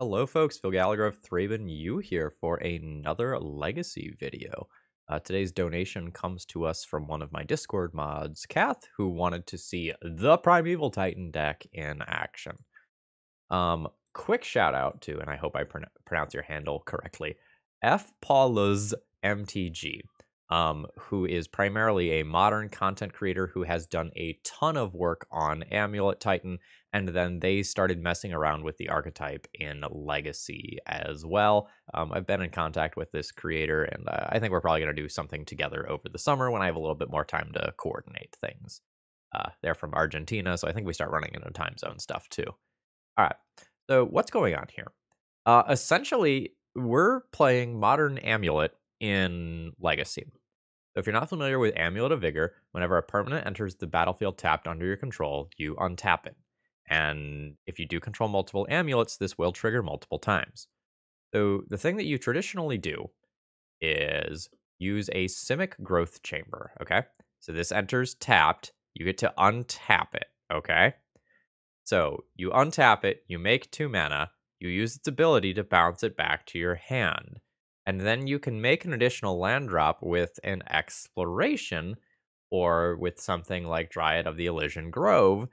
Hello folks, Phil Gallagher of ThrabenU here for another Legacy video. Today's donation comes to us from one of my Discord mods, Kath, who wanted to see the Primeval Titan deck in action. Quick shout out to, and I hope I pronounce your handle correctly, F. Paulus MTG, who is primarily a modern content creator who has done a ton of work on Amulet Titan, and then they started messing around with the archetype in Legacy as well. I've been in contact with this creator, and I think we're probably going to do something together over the summer when I have a little bit more time to coordinate things. They're from Argentina, so I think we start running into time zone stuff too. All right. So what's going on here? Essentially, we're playing Modern Amulet in Legacy. So if you're not familiar with Amulet of Vigor, whenever a permanent enters the battlefield tapped under your control, you untap it. And if you do control multiple amulets, this will trigger multiple times. So the thing that you traditionally do is use a Simic Growth Chamber, okay? So this enters tapped, you get to untap it, okay? So you untap it, you make 2 mana, you use its ability to bounce it back to your hand. And then you can make an additional land drop with an exploration or with something like Dryad of the Elysian Grove,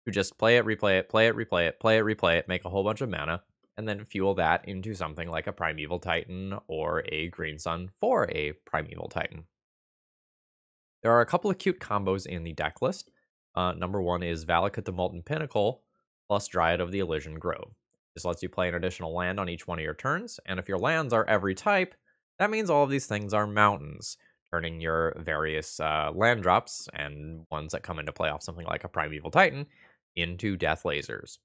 to just play it, replay it, play it, replay it, play it, replay it, make a whole bunch of mana, and then fuel that into something like a Primeval Titan or a Green Sun for a Primeval Titan. There are a couple of cute combos in the deck list. Number 1 is Valakut the Molten Pinnacle plus Dryad of the Elysian Grove. This lets you play an additional land on each one of your turns, and if your lands are every type, that means all of these things are mountains, turning your various land drops and ones that come into play off something like a Primeval Titan into Death Lasers.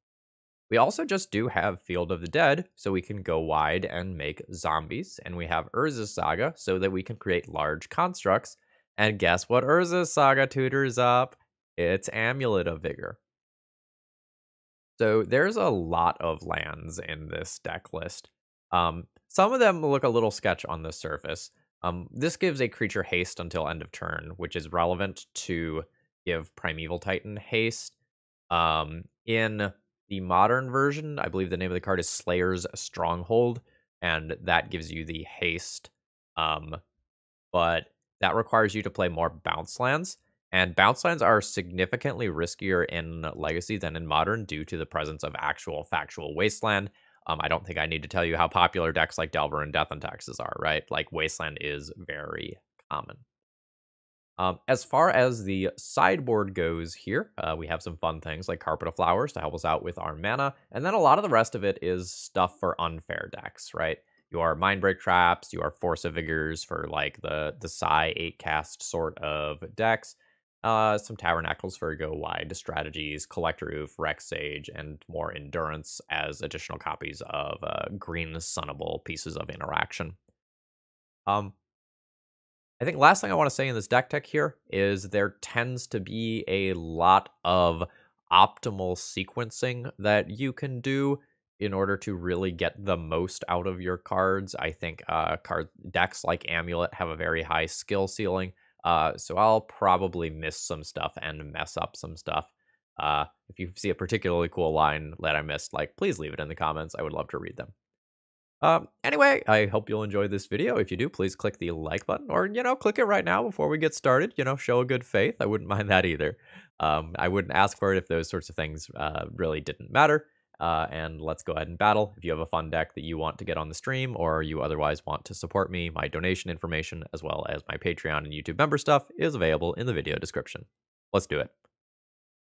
We also just do have Field of the Dead, so we can go wide and make zombies, and we have Urza's Saga, so that we can create large constructs. And guess what Urza's Saga tutors up? It's Amulet of Vigor. So there's a lot of lands in this deck list. Some of them look a little sketch on the surface. This gives a creature haste until end of turn, which is relevant to give Primeval Titan haste. In the modern version, I believe the name of the card is Slayer's Stronghold, and that gives you the haste. But that requires you to play more bounce lands. And bounce lands are significantly riskier in Legacy than in Modern due to the presence of actual factual Wasteland. I don't think I need to tell you how popular decks like Delver and Death and Taxes are, right? Like, Wasteland is very common. As far as the sideboard goes here, we have some fun things like Carpet of Flowers to help us out with our mana, and then a lot of the rest of it is stuff for unfair decks, right? Your Mindbreak Traps, your Force of Vigors for like the Psi 8-cast sort of decks, some Tabernacles for go wide strategies, Collect Roof, Rex Sage, and more Endurance as additional copies of green sunnable pieces of interaction. I think last thing I want to say in this deck tech here is there tends to be a lot of optimal sequencing that you can do in order to really get the most out of your cards. I think decks like Amulet have a very high skill ceiling, so I'll probably miss some stuff and mess up some stuff. If you see a particularly cool line that I missed, please leave it in the comments. I would love to read them. Anyway, I hope you'll enjoy this video. If you do, please click the like button or, click it right now before we get started. Show a good faith. I wouldn't mind that either. I wouldn't ask for it if those sorts of things really didn't matter. And let's go ahead and battle. If you have a fun deck that you want to get on the stream or you otherwise want to support me, my donation information as well as my Patreon and YouTube member stuff is available in the video description. Let's do it.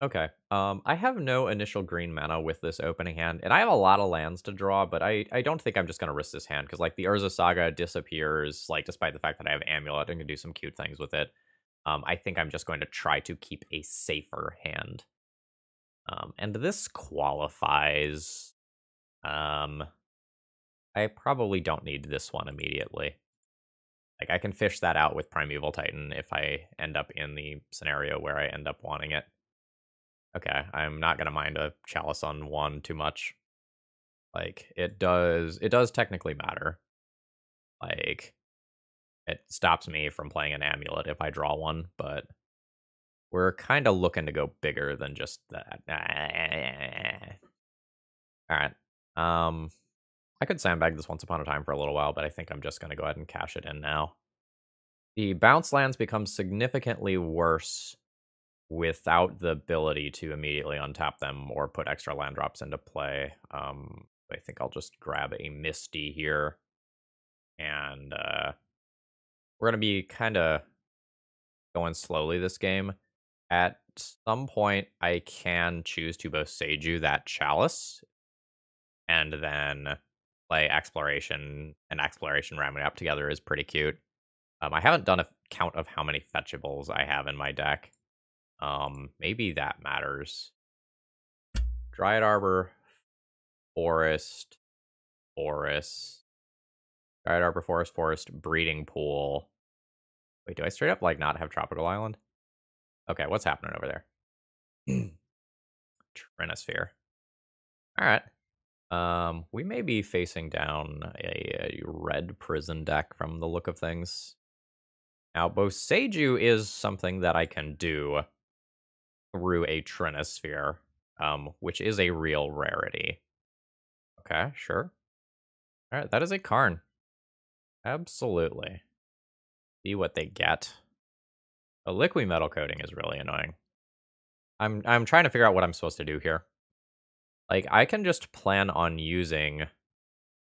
Okay, I have no initial green mana with this opening hand, and I have a lot of lands to draw, but I don't think I'm just going to risk this hand, because, the Urza Saga disappears, despite the fact that I have Amulet and can do some cute things with it. I think I'm just going to try to keep a safer hand. And this qualifies. I probably don't need this one immediately. I can fish that out with Primeval Titan if I end up in the scenario where I end up wanting it. Okay, I'm not gonna mind a Chalice on 1 too much. It does technically matter. It stops me from playing an Amulet if I draw one, but we're kind of looking to go bigger than just that. Alright. I could sandbag this Once Upon a Time for a little while, but I think I'm just going to go ahead and cash it in now. The bounce lands become significantly worse without the ability to immediately untap them or put extra land drops into play. I think I'll just grab a Misty here. And we're going to be kind of going slowly this game. At some point, I can choose to both Seiju that Chalice and then play Exploration, and Exploration ramming up together is pretty cute. I haven't done a count of how many fetchables I have in my deck. Maybe that matters. Dryad Arbor, Forest, Forest. Dryad Arbor, Forest, Breeding Pool. Wait, do I straight up, like, not have Tropical Island? Okay, what's happening over there? Trinisphere. Alright. We may be facing down a red prison deck from the look of things. Now, Boseiju is something that I can do through a Trinisphere, which is a real rarity. Okay, sure. Alright, that is a Karn. Absolutely. See what they get. A liquid metal coating is really annoying. I'm trying to figure out what I'm supposed to do here. Like, I can just plan on using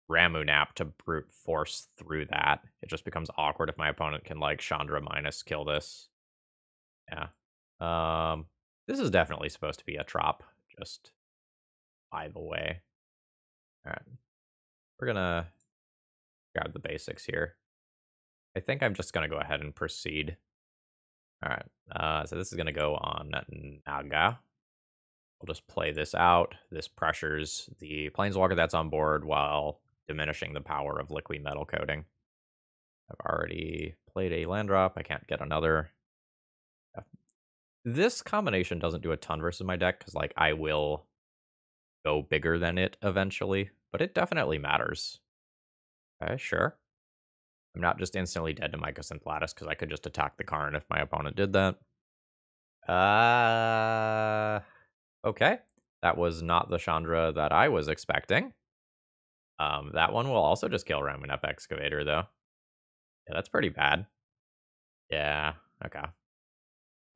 Ramunap to brute force through that. It just becomes awkward if my opponent can, like, Chandra minus kill this. Yeah. This is definitely supposed to be a trop, just by the way. Alright. We're gonna grab the basics here. I think I'm just gonna go ahead and proceed. Alright, so this is gonna go on Naga. We'll just play this out. This pressures the Planeswalker that's on board while diminishing the power of liquid metal coating. I've already played a land drop. I can't get another. This combination doesn't do a ton versus my deck, because, like, I will go bigger than it eventually, but it definitely matters. Okay, sure. I'm not just instantly dead to Mycosynth Lattice, because I could just attack the Karn if my opponent did that. Okay. That was not the Chandra that I was expecting. That one will also just kill Ramunap Excavator, though. Yeah, that's pretty bad. Yeah, okay.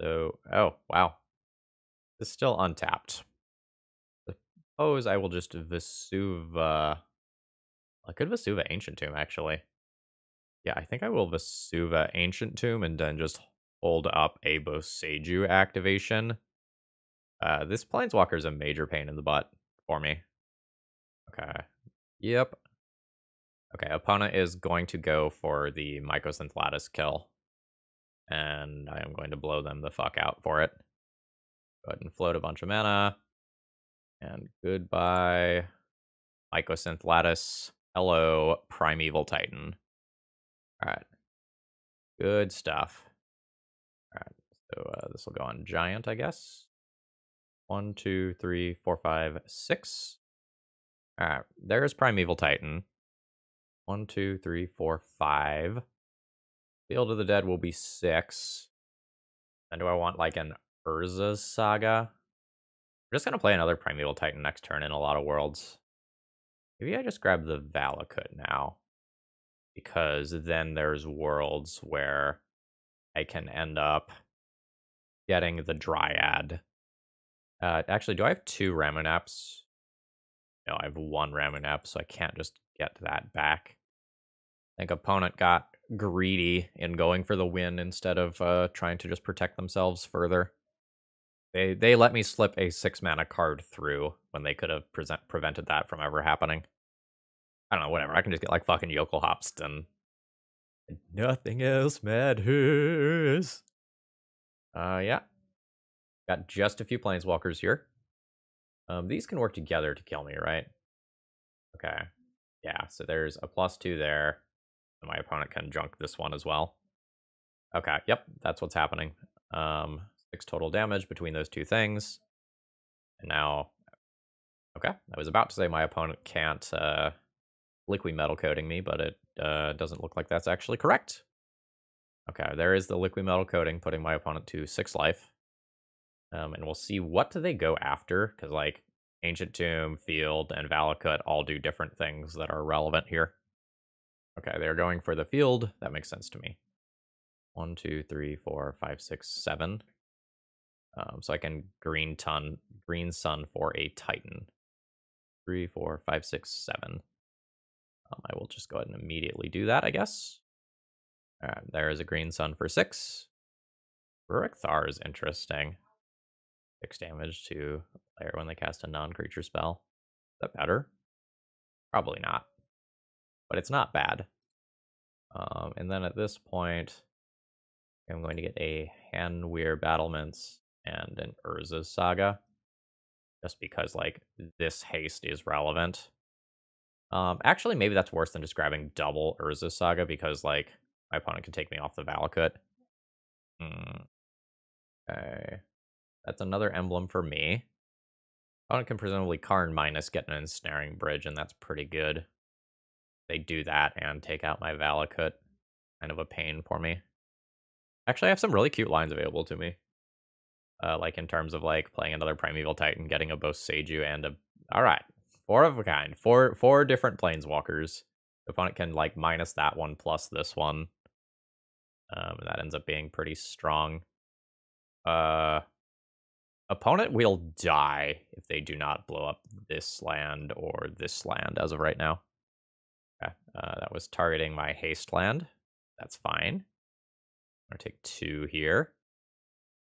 So, oh, wow. It's still untapped. Suppose I will just Vesuva. I could Vesuva Ancient Tomb, actually. Yeah, I think I will Vesuva Ancient Tomb and then just hold up a Boseiju activation. This Planeswalker is a major pain in the butt for me. Okay. Yep. Okay, opponent is going to go for the Mycosynth Lattice kill. And I am going to blow them the fuck out for it. Go ahead and float a bunch of mana. And goodbye, Mycosynth Lattice. Hello, Primeval Titan. Alright. Good stuff. Alright, so this will go on Giant, I guess. 1, 2, 3, 4, 5, 6. Alright, there's Primeval Titan. 1, 2, 3, 4, 5. Field of the Dead will be 6. And do I want, like, an Urza's Saga? I'm just going to play another Primeval Titan next turn in a lot of worlds. Maybe I just grab the Valakut now. Because then there's worlds where I can end up getting the Dryad. Actually, do I have 2 Ramunaps? No, I have 1 Ramunap, so I can't just get that back. I think opponent got greedy in going for the win instead of trying to just protect themselves further. They let me slip a 6-mana card through when they could have prevented that from ever happening. I don't know, whatever. I can just get, like, fucking Yokel Hopston. Nothing else matters. Yeah. Got just a few Planeswalkers here. These can work together to kill me, right? Okay. Yeah, so there's a +2 there. And my opponent can junk this one as well. Okay, yep, that's what's happening. 6 total damage between those two things. And now... Okay, I was about to say my opponent can't liquid metal coating me, but it doesn't look like that's actually correct. Okay, there is the liquid metal coating, putting my opponent to 6 life. And we'll see what do they go after, because, like, Ancient Tomb, Field, and Valakut all do different things that are relevant here. Okay, they're going for the field. That makes sense to me. 1, 2, 3, 4, 5, 6, 7. So I can green sun for a Titan. 3, 4, 5, 6, 7. I will just go ahead and immediately do that, I guess. All right, there is a green sun for 6. Rurik Thar is interesting. 6 damage to a player when they cast a non-creature spell. Is that better? Probably not. But it's not bad. And then at this point, I'm going to get a Hanweir Battlements and an Urza's Saga. Just because, like, this haste is relevant. Actually, maybe that's worse than just grabbing double Urza's Saga, because, like, my opponent can take me off the Valakut. Okay. That's another emblem for me. Opponent can presumably Karn minus get an ensnaring bridge, and that's pretty good. They do that and take out my Valakut. Kind of a pain for me. Actually, I have some really cute lines available to me. Like in terms of like playing another Primeval Titan, getting a Boseiju and a... Alright, 4 of a kind. Four different Planeswalkers. The opponent can like minus that one plus this one. That ends up being pretty strong. Opponent will die if they do not blow up this land or this land as of right now. Okay, that was targeting my haste land. That's fine. I'm going to take 2 here.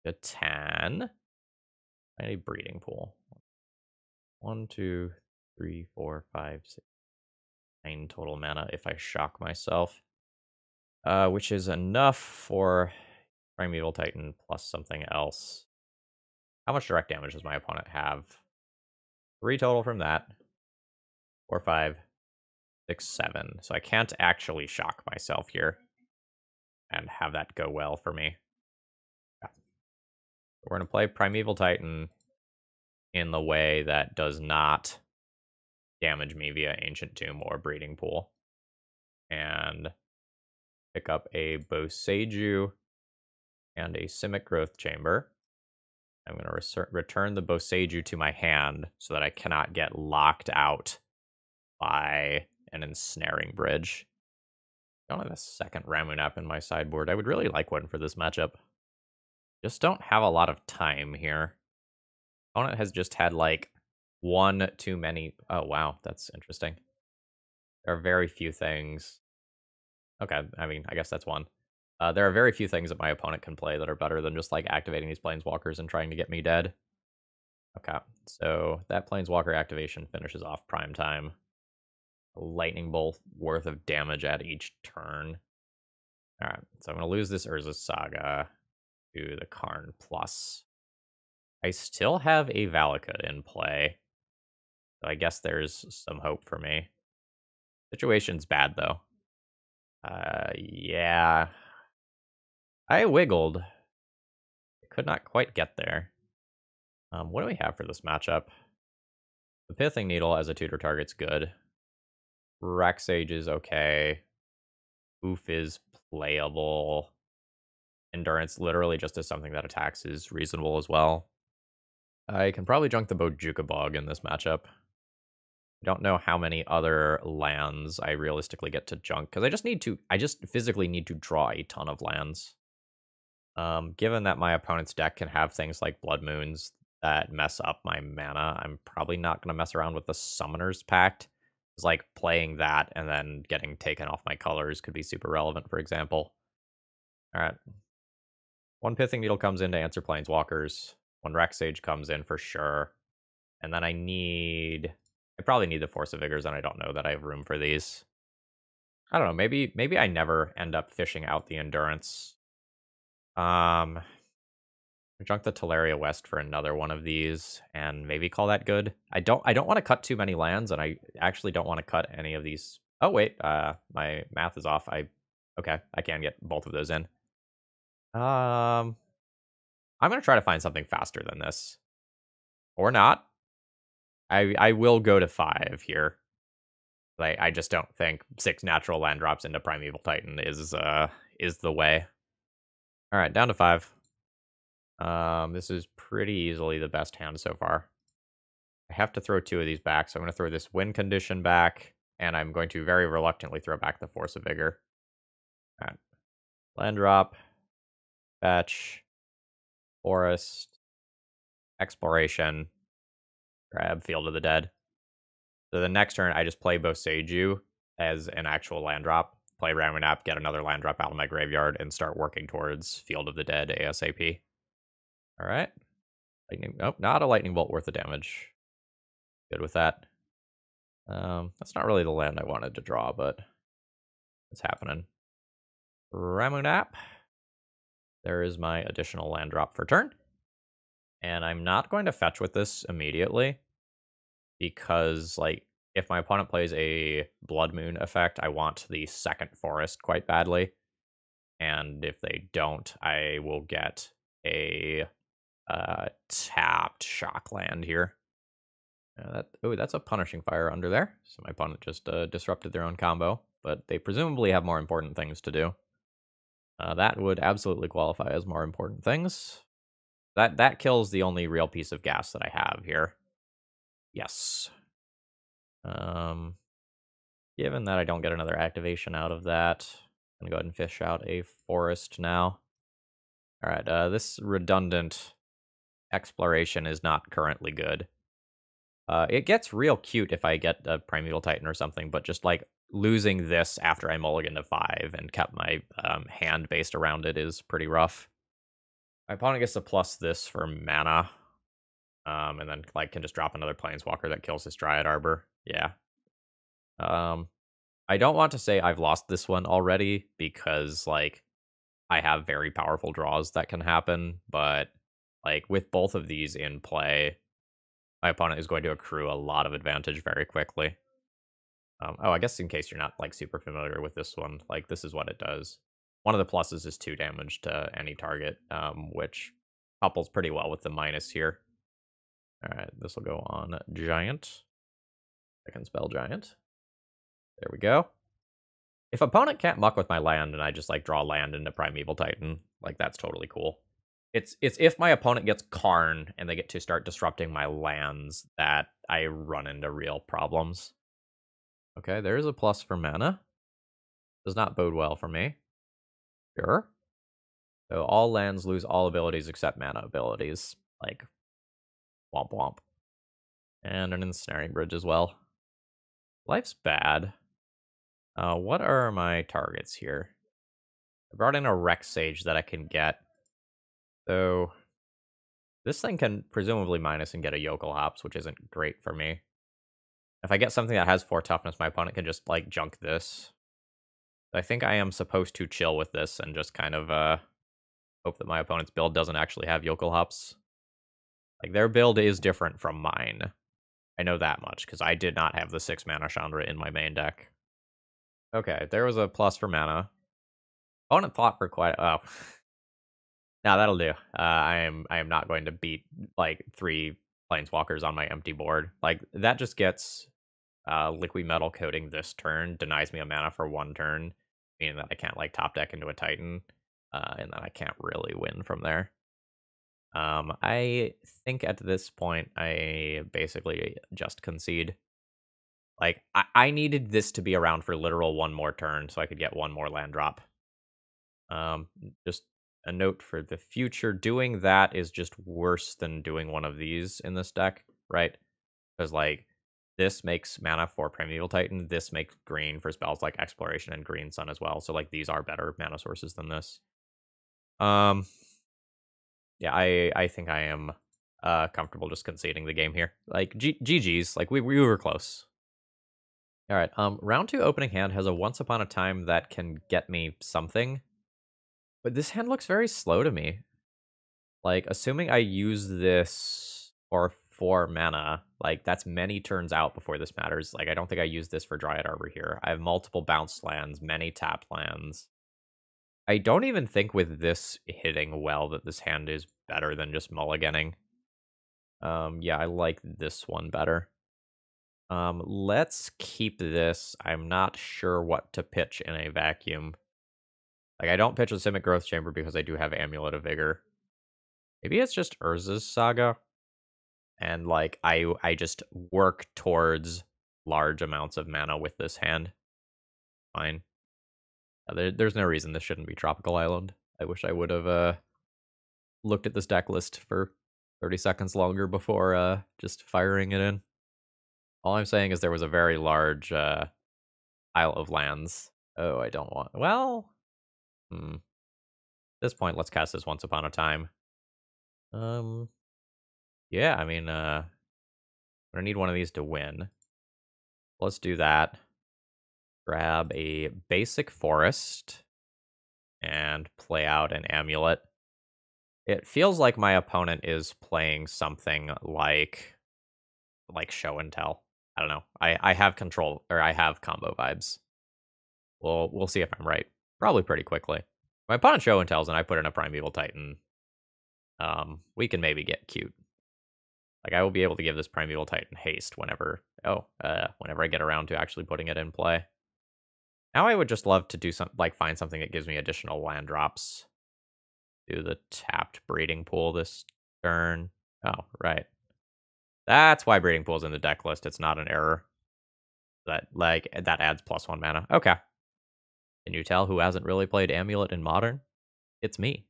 A 10. I need a breeding pool. 1, 2, 3, 4, 5, 6, 9 total mana if I shock myself. Which is enough for Primeval Titan plus something else. How much direct damage does my opponent have? 3 total from that. 4, 5, 6, 7. So I can't actually shock myself here and have that go well for me. Yeah. We're going to play Primeval Titan in the way that does not damage me via Ancient Tomb or Breeding Pool. And pick up a Boseiju and a Simic Growth Chamber. I'm going to return the Boseiju to my hand so that I cannot get locked out by an ensnaring bridge. I don't have a second Ramunap in my sideboard. I would really like one for this matchup. Just don't have a lot of time here. Opponent has just had like one too many. Oh, wow. That's interesting. There are very few things. Okay, I mean, I guess that's one. There are very few things that my opponent can play that are better than just like activating these Planeswalkers and trying to get me dead. Okay, so that Planeswalker activation finishes off prime time. A lightning bolt worth of damage at each turn. Alright, so I'm going to lose this Urza's Saga to the Karn Plus. I still have a Valakut in play. So I guess there's some hope for me. Situation's bad, though. Yeah. I wiggled. I could not quite get there. What do we have for this matchup? The Pithing Needle as a tutor target's good. Rexage is okay. Oof is playable. Endurance literally just as something that attacks is reasonable as well. I can probably junk the Bojuka Bog in this matchup. I don't know how many other lands I realistically get to junk, because I just physically need to draw a ton of lands. Given that my opponent's deck can have things like Blood Moons that mess up my mana, I'm probably not going to mess around with the Summoner's Pact. It's like playing that and then getting taken off my colors could be super relevant, for example. Alright. One Pithing Needle comes in to answer Planeswalkers. One Rexage comes in for sure. And then I probably need the Force of Vigors, and I don't know that I have room for these. I don't know, maybe I never end up fishing out the Endurance. Junk the Teleria West for another one of these, and maybe call that good. I don't want to cut too many lands, and I actually don't want to cut any of these. Oh wait, my math is off. Okay, I can get both of those in. I'm gonna try to find something faster than this, or not. I will go to 5 here. I just don't think 6 natural land drops into Primeval Titan is the way. All right, down to 5. This is pretty easily the best hand so far. I have to throw 2 of these back, so I'm going to throw this win condition back, and I'm going to very reluctantly throw back the Force of Vigor. All right. Land drop, fetch, forest, exploration, grab Field of the Dead. So the next turn, I just play Boseiju as an actual land drop, play Ramunap, get another land drop out of my graveyard, and start working towards Field of the Dead ASAP. All right. Lightning. Oh, not a lightning bolt worth of damage. Good with that. That's not really the land I wanted to draw, but it's happening. Ramunap. There is my additional land drop for turn. And I'm not going to fetch with this immediately because, like, if my opponent plays a Blood Moon effect, I want the second forest quite badly. And if they don't, I will get a tapped shock land here. That's a Punishing Fire under there. So my opponent just disrupted their own combo, but they presumably have more important things to do. That would absolutely qualify as more important things. That kills the only real piece of gas that I have here. Yes. Given that I don't get another activation out of that, I'm gonna go ahead and fish out a forest now. All right, this redundant exploration is not currently good. It gets real cute if I get a Primeval Titan or something, but just like losing this after I mulligan to 5 and kept my hand based around it is pretty rough. My opponent gets to plus this for mana, and then like can just drop another Planeswalker that kills his Dryad Arbor. Yeah. I don't want to say I've lost this one already because like I have very powerful draws that can happen, but like with both of these in play, my opponent is going to accrue a lot of advantage very quickly. I guess in case you're not like super familiar with this one, like this is what it does. One of the pluses is 2 damage to any target, which couples pretty well with the minus here. All right, this will go on Giant. Second spell Giant. There we go. If opponent can't muck with my land and I just like draw land into Primeval Titan, like that's totally cool. It's if my opponent gets Karn and they get to start disrupting my lands that I run into real problems. Okay, there's a plus for mana. Does not bode well for me. Sure. So all lands lose all abilities except mana abilities. Like, womp womp. And an ensnaring bridge as well. Life's bad. What are my targets here? I brought in a Rex Sage that I can get. So this thing can presumably minus and get a Yokel Hops, which isn't great for me. If I get something that has 4 toughness, my opponent can just like junk this. I think I am supposed to chill with this and just kind of hope that my opponent's build doesn't actually have Yokel Hops. Like their build is different from mine. I know that much because I did not have the 6 mana Chandra in my main deck. Okay, there was a plus for mana. Opponent thought for quite. Oh, now that'll do. I am not going to beat like 3 Planeswalkers on my empty board. Like that just gets Liquid Metal Coating this turn, denies me a mana for 1 turn, meaning that I can't like top deck into a Titan, and then I can't really win from there. I think at this point I basically just concede. Like I needed this to be around for literal 1 more turn so I could get 1 more land drop. Just a note for the future, doing that is just worse than doing one of these in this deck, right? Because like this makes mana for Primeval Titan, this makes green for spells like Exploration and Green Sun as well. So like these are better mana sources than this. Yeah, I think I am comfortable just conceding the game here. Like GG's, like we were close. All right, round 2 opening hand has a Once Upon a Time that can get me something. But this hand looks very slow to me. Like, assuming I use this for 4 mana, like, that's many turns out before this matters. Like, I don't think I use this for Dryad Arbor here. I have multiple bounce lands, many tapped lands. I don't even think with this hitting well that this hand is better than just mulliganing. Yeah, I like this one better. Let's keep this. I'm not sure what to pitch in a vacuum. Like, I don't pitch a Simic Growth Chamber because I do have Amulet of Vigor. Maybe it's just Urza's Saga. and like I just work towards large amounts of mana with this hand. Fine. There's no reason this shouldn't be Tropical Island. I wish I would have looked at this deck list for 30 seconds longer before just firing it in. All I'm saying is there was a very large Isle of Lands. Oh, I don't want... Well... At this point, let's cast this Once Upon a Time. Yeah, I mean, I'm gonna need one of these to win. Let's do that. Grab a basic forest and play out an amulet. It feels like my opponent is playing something like show and tell. I don't know. I have control, or I have combo vibes. We'll see if I'm right. Probably pretty quickly. My opponent show and tells, and I put in a Primeval Titan. We can maybe get cute. Like, I will be able to give this Primeval Titan haste whenever I get around to actually putting it in play. Now I would just love to do find something that gives me additional land drops. Do the tapped Breeding Pool this turn. Oh, right. That's why Breeding Pool's in the deck list. It's not an error. That adds +1 mana. Okay. Can you tell who hasn't really played Amulet in Modern? It's me.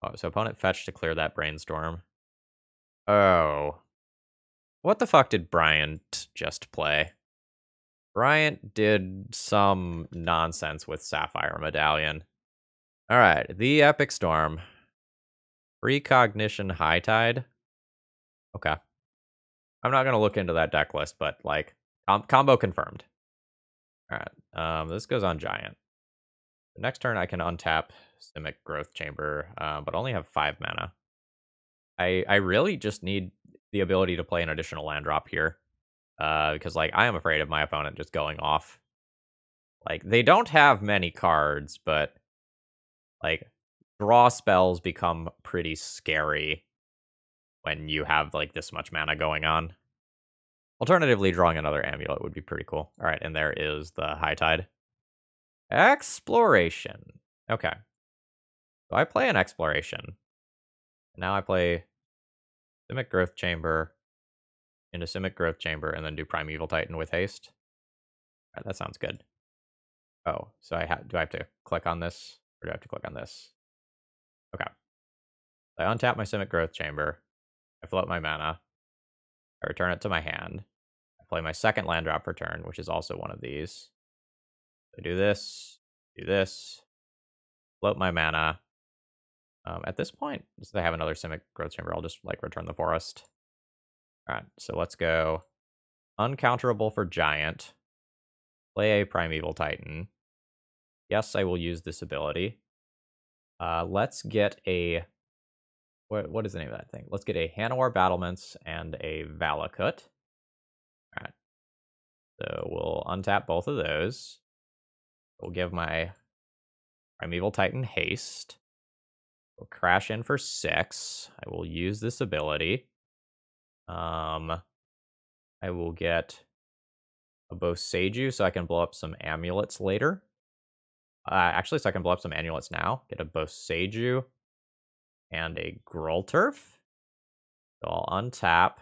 Oh, so opponent fetched to clear that Brainstorm. Oh. What the fuck did Bryant just play? Bryant did some nonsense with Sapphire Medallion. Alright, the Epic Storm. Precognition High Tide. Okay. I'm not gonna look into that deck list, but like, combo confirmed. Alright, this goes on Giant. The next turn I can untap Simic Growth Chamber, but only have 5 mana. I really just need the ability to play an additional land drop here. Because, like, I am afraid of my opponent just going off. Like, they don't have many cards, but, like, draw spells become pretty scary when you have, like, this much mana going on. Alternatively, drawing another amulet would be pretty cool. All right, and there is the High Tide. Exploration. Okay. So I play an Exploration. Now I play Simic Growth Chamber into Simic Growth Chamber, and then do Primeval Titan with haste. All right, that sounds good. Oh, so do I have to click on this, or do I have to click on this? Okay. I untap my Simic Growth Chamber. I float my mana. I return it to my hand. I play my second land drop for turn, which is also one of these. I do this, float my mana. At this point, since I have another Simic Growth Chamber, I'll just like return the forest. All right, so let's go uncounterable for Giant. Play a Primeval Titan. Yes, I will use this ability. Let's get a... What is the name of that thing? Let's get a Hanowar Battlements and a Valakut. Alright. So we'll untap both of those. We'll give my Primeval Titan haste. We'll crash in for 6. I will use this ability. I will get a Boseiju so I can blow up some amulets later. Actually, so I can blow up some amulets now. Get a Boseiju and a Grolturf. So I'll untap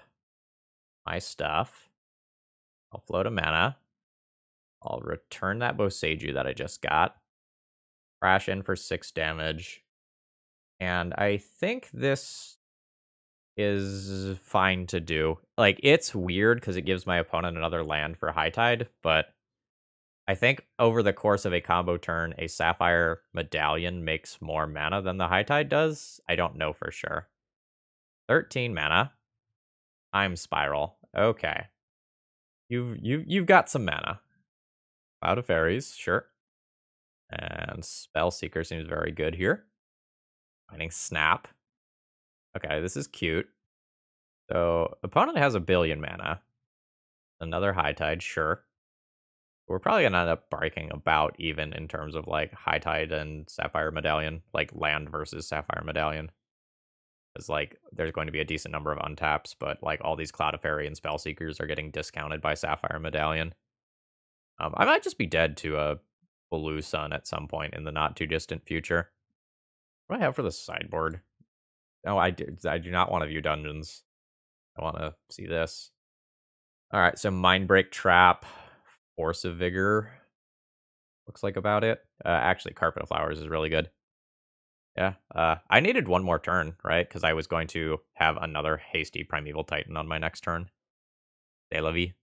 my stuff. I'll float a mana. I'll return that Boseiju that I just got. Crash in for 6 damage. And I think this is fine to do. Like, it's weird because it gives my opponent another land for High Tide, but I think over the course of a combo turn, a Sapphire Medallion makes more mana than the High Tide does. I don't know for sure. 13 mana. Time Spiral. Okay. You've got some mana. Cloud of Fairies, sure. And Spellseeker seems very good here. Finding Snap. Okay, this is cute. So, opponent has 1 billion mana. Another High Tide, sure. We're probably going to end up breaking about even in terms of, like, High Tide and Sapphire Medallion. Like, land versus Sapphire Medallion. Because, like, there's going to be a decent number of untaps, but, like, all these Cloud of Fairy and Spellseekers are getting discounted by Sapphire Medallion. I might just be dead to a Blue Sun at some point in the not-too-distant future. What do I have for the sideboard? No, I do not want to view dungeons. I want to see this. All right, so Mindbreak Trap, Force of Vigor. Looks like about it. Actually, Carpet of Flowers is really good. Yeah. I needed one more turn, right? Because I was going to have another hasty Primeval Titan on my next turn. De la vie.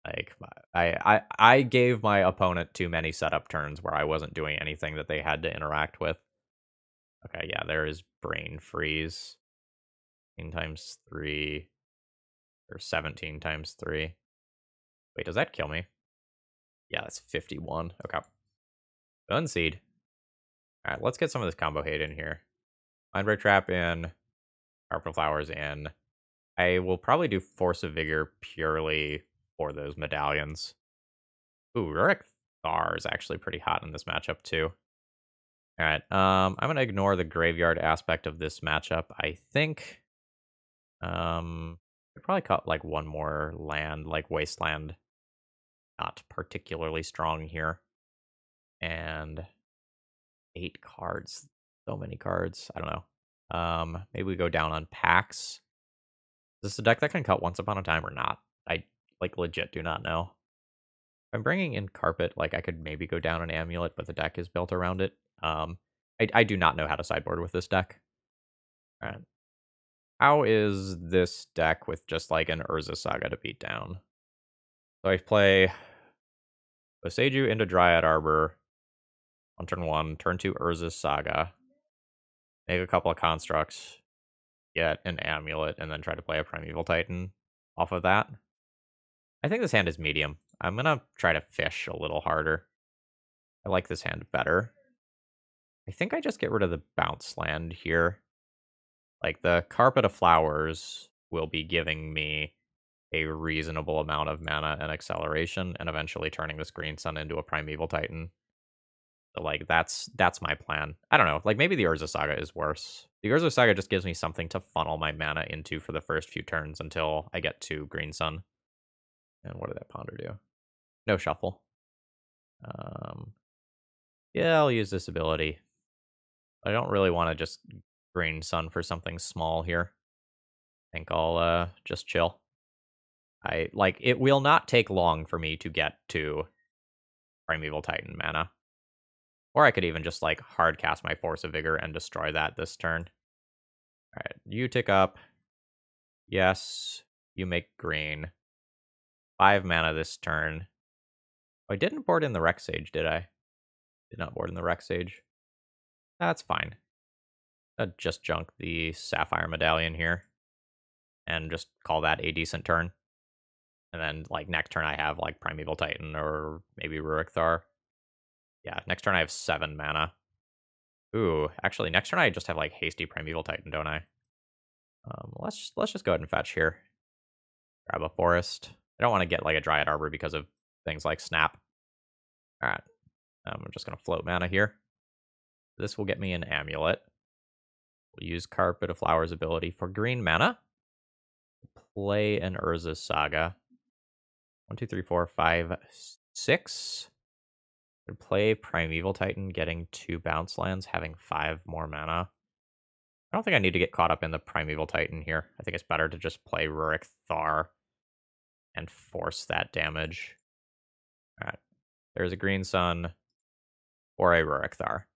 Like, I gave my opponent too many setup turns where I wasn't doing anything that they had to interact with. Okay, yeah, there is Brain Freeze. 18 times 3. Or 17 times 3. Wait, does that kill me? Yeah, that's 51. Okay. Unseed. All right, let's get some of this combo hate in here. Mindbreak Trap in. Carpet Flowers in. I will probably do Force of Vigor purely for those medallions. Ooh, Rurik Thar is actually pretty hot in this matchup too. All right, I'm gonna ignore the graveyard aspect of this matchup. I think, could probably cut like one more land, like Wasteland. Not particularly strong here, and 8 cards. So many cards. I don't know. Maybe we go down on packs. Is this a deck that can cut Once Upon a Time or not? I like legit do not know. If I'm bringing in Carpet, like I could maybe go down an Amulet, but the deck is built around it. I do not know how to sideboard with this deck. All right. How is this deck with just like an Urza Saga to beat down? So I play Boseiju into Dryad Arbor on turn 1, turn 2 Urza Saga, make a couple of constructs, get an Amulet, and then try to play a Primeval Titan off of that. I think this hand is medium. I'm going to try to fish a little harder. I like this hand better. I think I just get rid of the bounce land here. Like, the Carpet of Flowers will be giving me a reasonable amount of mana and acceleration, and eventually turning this Green Sun into a Primeval Titan. So, like, that's my plan. I don't know. Like, maybe the Urza Saga is worse. The Urza Saga just gives me something to funnel my mana into for the first few turns until I get to Green Sun. And what did that Ponder do? No shuffle. Yeah, I'll use this ability. I don't really want to just Green Sun for something small here. I think I'll just chill. It will not take long for me to get to Primeval Titan mana. Or I could even just like hard cast my Force of Vigor and destroy that this turn. Alright, you tick up. Yes, you make green. 5 mana this turn. Oh, I didn't board in the Rex Sage, did I? Did not board in the Rex Sage. That's fine. I'd just junk the Sapphire Medallion here. And just call that a decent turn. And then, like, next turn I have, like, Primeval Titan or maybe Rurik Thar. Yeah, next turn I have 7 mana. Ooh, actually, next turn I just have, like, Hasty Primeval Titan, don't I? Let's just go ahead and fetch here. Grab a Forest. I don't want to get, like, a Dryad Arbor because of things like Snap. Alright. I'm just going to float mana here. This will get me an Amulet. We'll use Carpet of Flowers ability for green mana. Play an Urza Saga. 1, 2, 3, 4, 5, 6. Play Primeval Titan, getting 2 bounce lands, having 5 more mana. I don't think I need to get caught up in the Primeval Titan here. I think it's better to just play Rurik Thar and force that damage. Alright. There's a Green Sun or a Rurik Thar.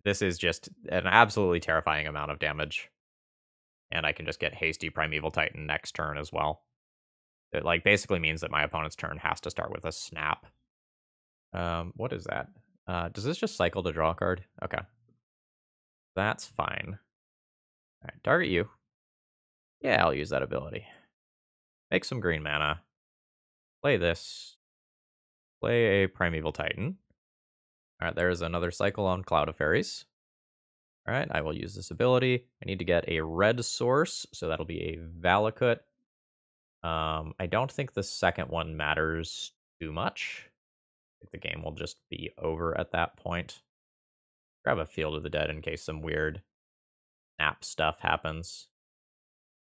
This is just an absolutely terrifying amount of damage. And I can just get Hasty Primeval Titan next turn as well. It like basically means that my opponent's turn has to start with a snap. What is that? Does this just cycle to draw a card? Okay. That's fine. Alright, target you. Yeah, I'll use that ability. Make some green mana. Play this. Play a Primeval Titan. Alright, there's another cycle on Cloud of Fairies. Alright, I will use this ability. I need to get a red source, so that'll be a Valakut. I don't think the second one matters too much. I think the game will just be over at that point. Grab a Field of the Dead in case some weird snap stuff happens.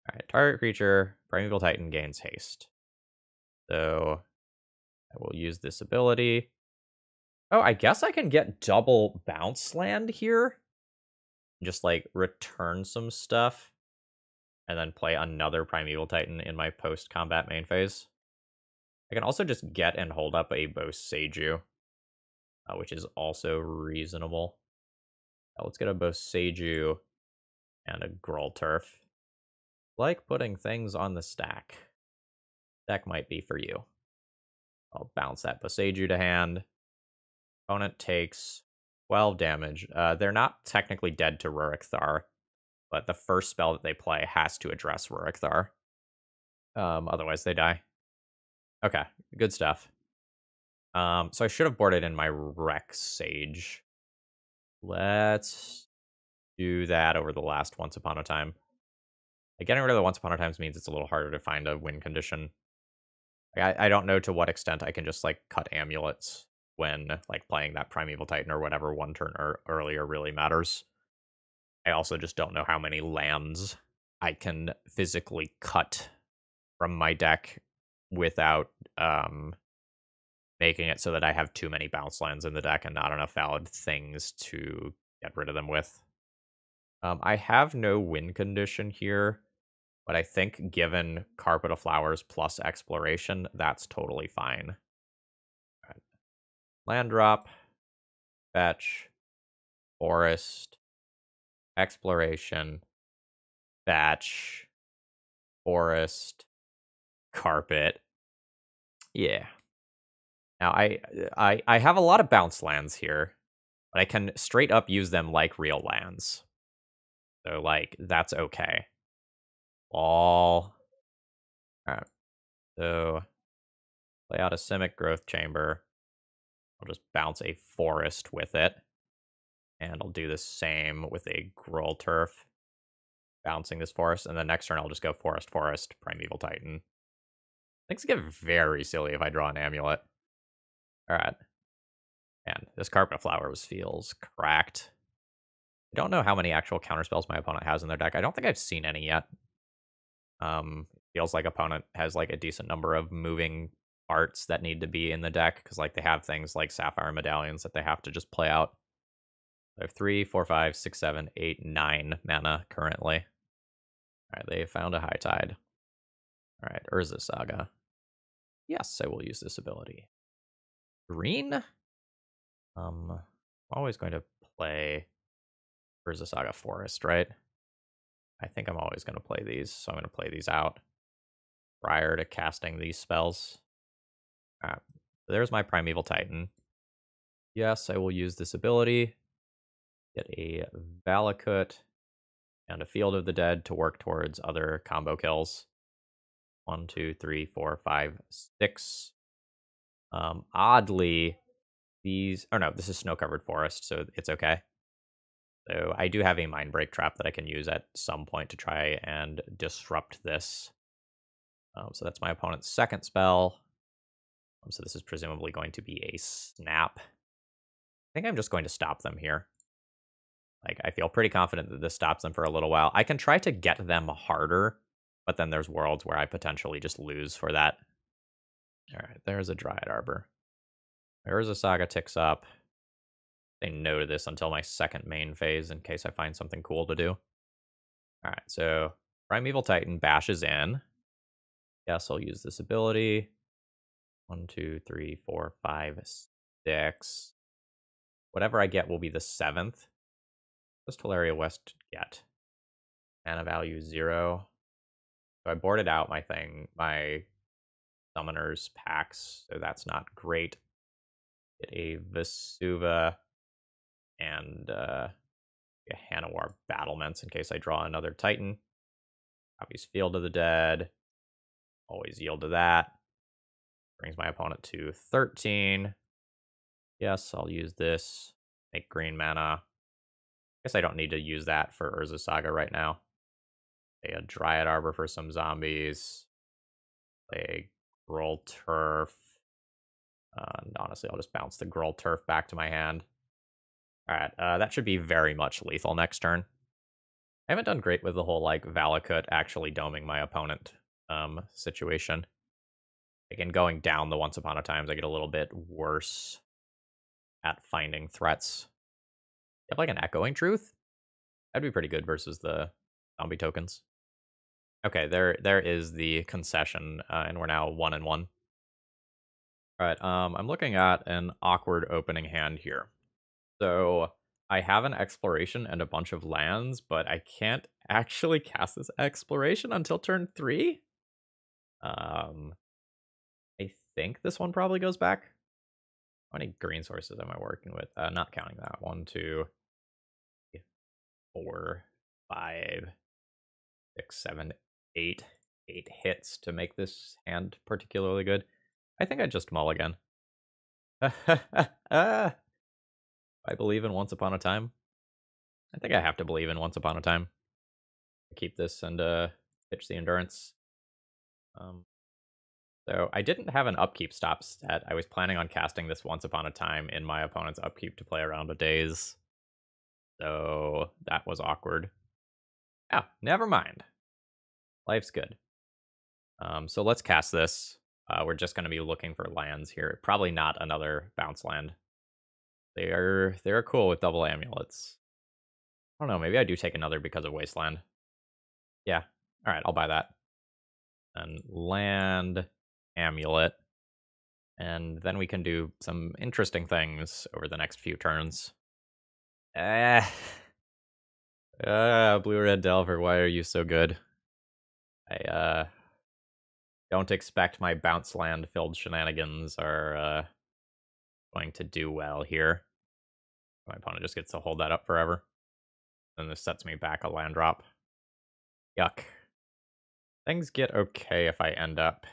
Alright, target creature, Primeval Titan gains haste. So I will use this ability. Oh, I guess I can get double bounce land here. Just like return some stuff. and then play another Primeval Titan in my post-combat main phase. I can also just get and hold up a Boseiju, which is also reasonable. Let's get a Boseiju and a Grolturf. Like putting things on the stack. Deck might be for you. I'll bounce that Boseiju to hand. Opponent takes 12 damage. They're not technically dead to Rurik Thar, but the first spell that they play has to address Rurik Thar. Otherwise they die. Okay, good stuff. So I should have boarded in my Rex Sage. Let's do that over the last Once Upon a Time. Getting rid of the Once Upon a Times means it's a little harder to find a win condition. I don't know to what extent I can just like cut amulets when like playing that Primeval Titan or whatever one turn earlier really matters. I also just don't know how many lands I can physically cut from my deck without making it so that I have too many bounce lands in the deck and not enough valid things to get rid of them with. I have no win condition here, but I think given Carpet of Flowers plus Exploration, that's totally fine. Right. Land drop, fetch, forest, exploration, fetch, forest, carpet. Yeah. Now I have a lot of bounce lands here, but I can straight up use them like real lands. So like that's okay. All right. So play out a Simic Growth Chamber. I'll just bounce a forest with it. And I'll do the same with a Grolturf. Bouncing this forest. And then next turn I'll just go forest, Primeval Titan. Things get very silly if I draw an amulet. Alright. Man, this Carpet Flowers feels cracked. I don't know how many actual counterspells my opponent has in their deck. I don't think I've seen any yet. Feels like opponent has like a decent number of moving parts that need to be in the deck because like they have things like Sapphire Medallions that they have to just play out. I have 3, 4, 5, 6, 7, 8, 9 mana currently. Alright, they found a High Tide. Alright, Urza Saga. Yes, I will use this ability. Green? I'm always going to play Urza Saga Forest, right? I think I'm always going to play these, so I'm going to play these out prior to casting these spells. Alright, so there's my Primeval Titan. Yes, I will use this ability. Get a Valakut and a Field of the Dead to work towards other combo kills. 1, 2, 3, 4, 5, 6. Oddly, these... Oh no, this is Snow-Covered Forest, so it's okay. So I do have a Mindbreak Trap that I can use at some point to try and disrupt this. So that's my opponent's second spell. So this is presumably going to be a Snap. I think I'm just going to stop them here. Like, I feel pretty confident that this stops them for a little while. I can try to get them harder, but then there's worlds where I potentially just lose for that. Alright, there's a Dryad Arbor. There's a Saga ticks up. Say no to this until my second main phase in case I find something cool to do. Alright, so Primeval Titan bashes in. Yes, I'll use this ability. 1, 2, 3, 4, 5, 6. Whatever I get will be the 7th. What does Teleria West get? Mana value 0. So I boarded out my summoners packs, so that's not great. Get a Vesuva and a Hanawar Battlements in case I draw another Titan. Copies Field of the Dead. Always yield to that. Brings my opponent to 13. Yes, I'll use this. Make green mana. Guess I don't need to use that for Urza Saga right now. Play a Dryad Arbor for some zombies. Play a Grolturf. And honestly, I'll just bounce the Grolturf back to my hand. Alright, that should be very much lethal next turn. I haven't done great with the whole, like, Valakut actually doming my opponent situation. Again, going down the Once Upon a Times, I get a little bit worse at finding threats. You have, like, an Echoing Truth? That'd be pretty good versus the zombie tokens. Okay, there is the concession, and we're now 1 and 1. All right, I'm looking at an awkward opening hand here. So I have an exploration and a bunch of lands, but I can't actually cast this exploration until turn 3. Um, I think this one probably goes back. How many green sources am I working with? Not counting that. 1, 2, 4, 5, 6, 7, 8. 8 hits to make this hand particularly good. I think I just mulligan. I believe in Once Upon a Time. I think I have to believe in Once Upon a Time. Keep this and pitch the endurance. So I didn't have an upkeep stop set. I was planning on casting this Once Upon a Time in my opponent's upkeep to play around a daze. So that was awkward. Oh, never mind. Life's good. So let's cast this. We're just going to be looking for lands here. Probably not another bounce land. They're cool with double amulets. I don't know. Maybe I do take another because of Wasteland. Yeah. All right. I'll buy that. And land amulet. And then we can do some interesting things over the next few turns. Blue-red Delver, why are you so good? I don't expect my bounce land filled shenanigans are going to do well here. My opponent just gets to hold that up forever. Then this sets me back a land drop. Yuck. Things get okay if I end up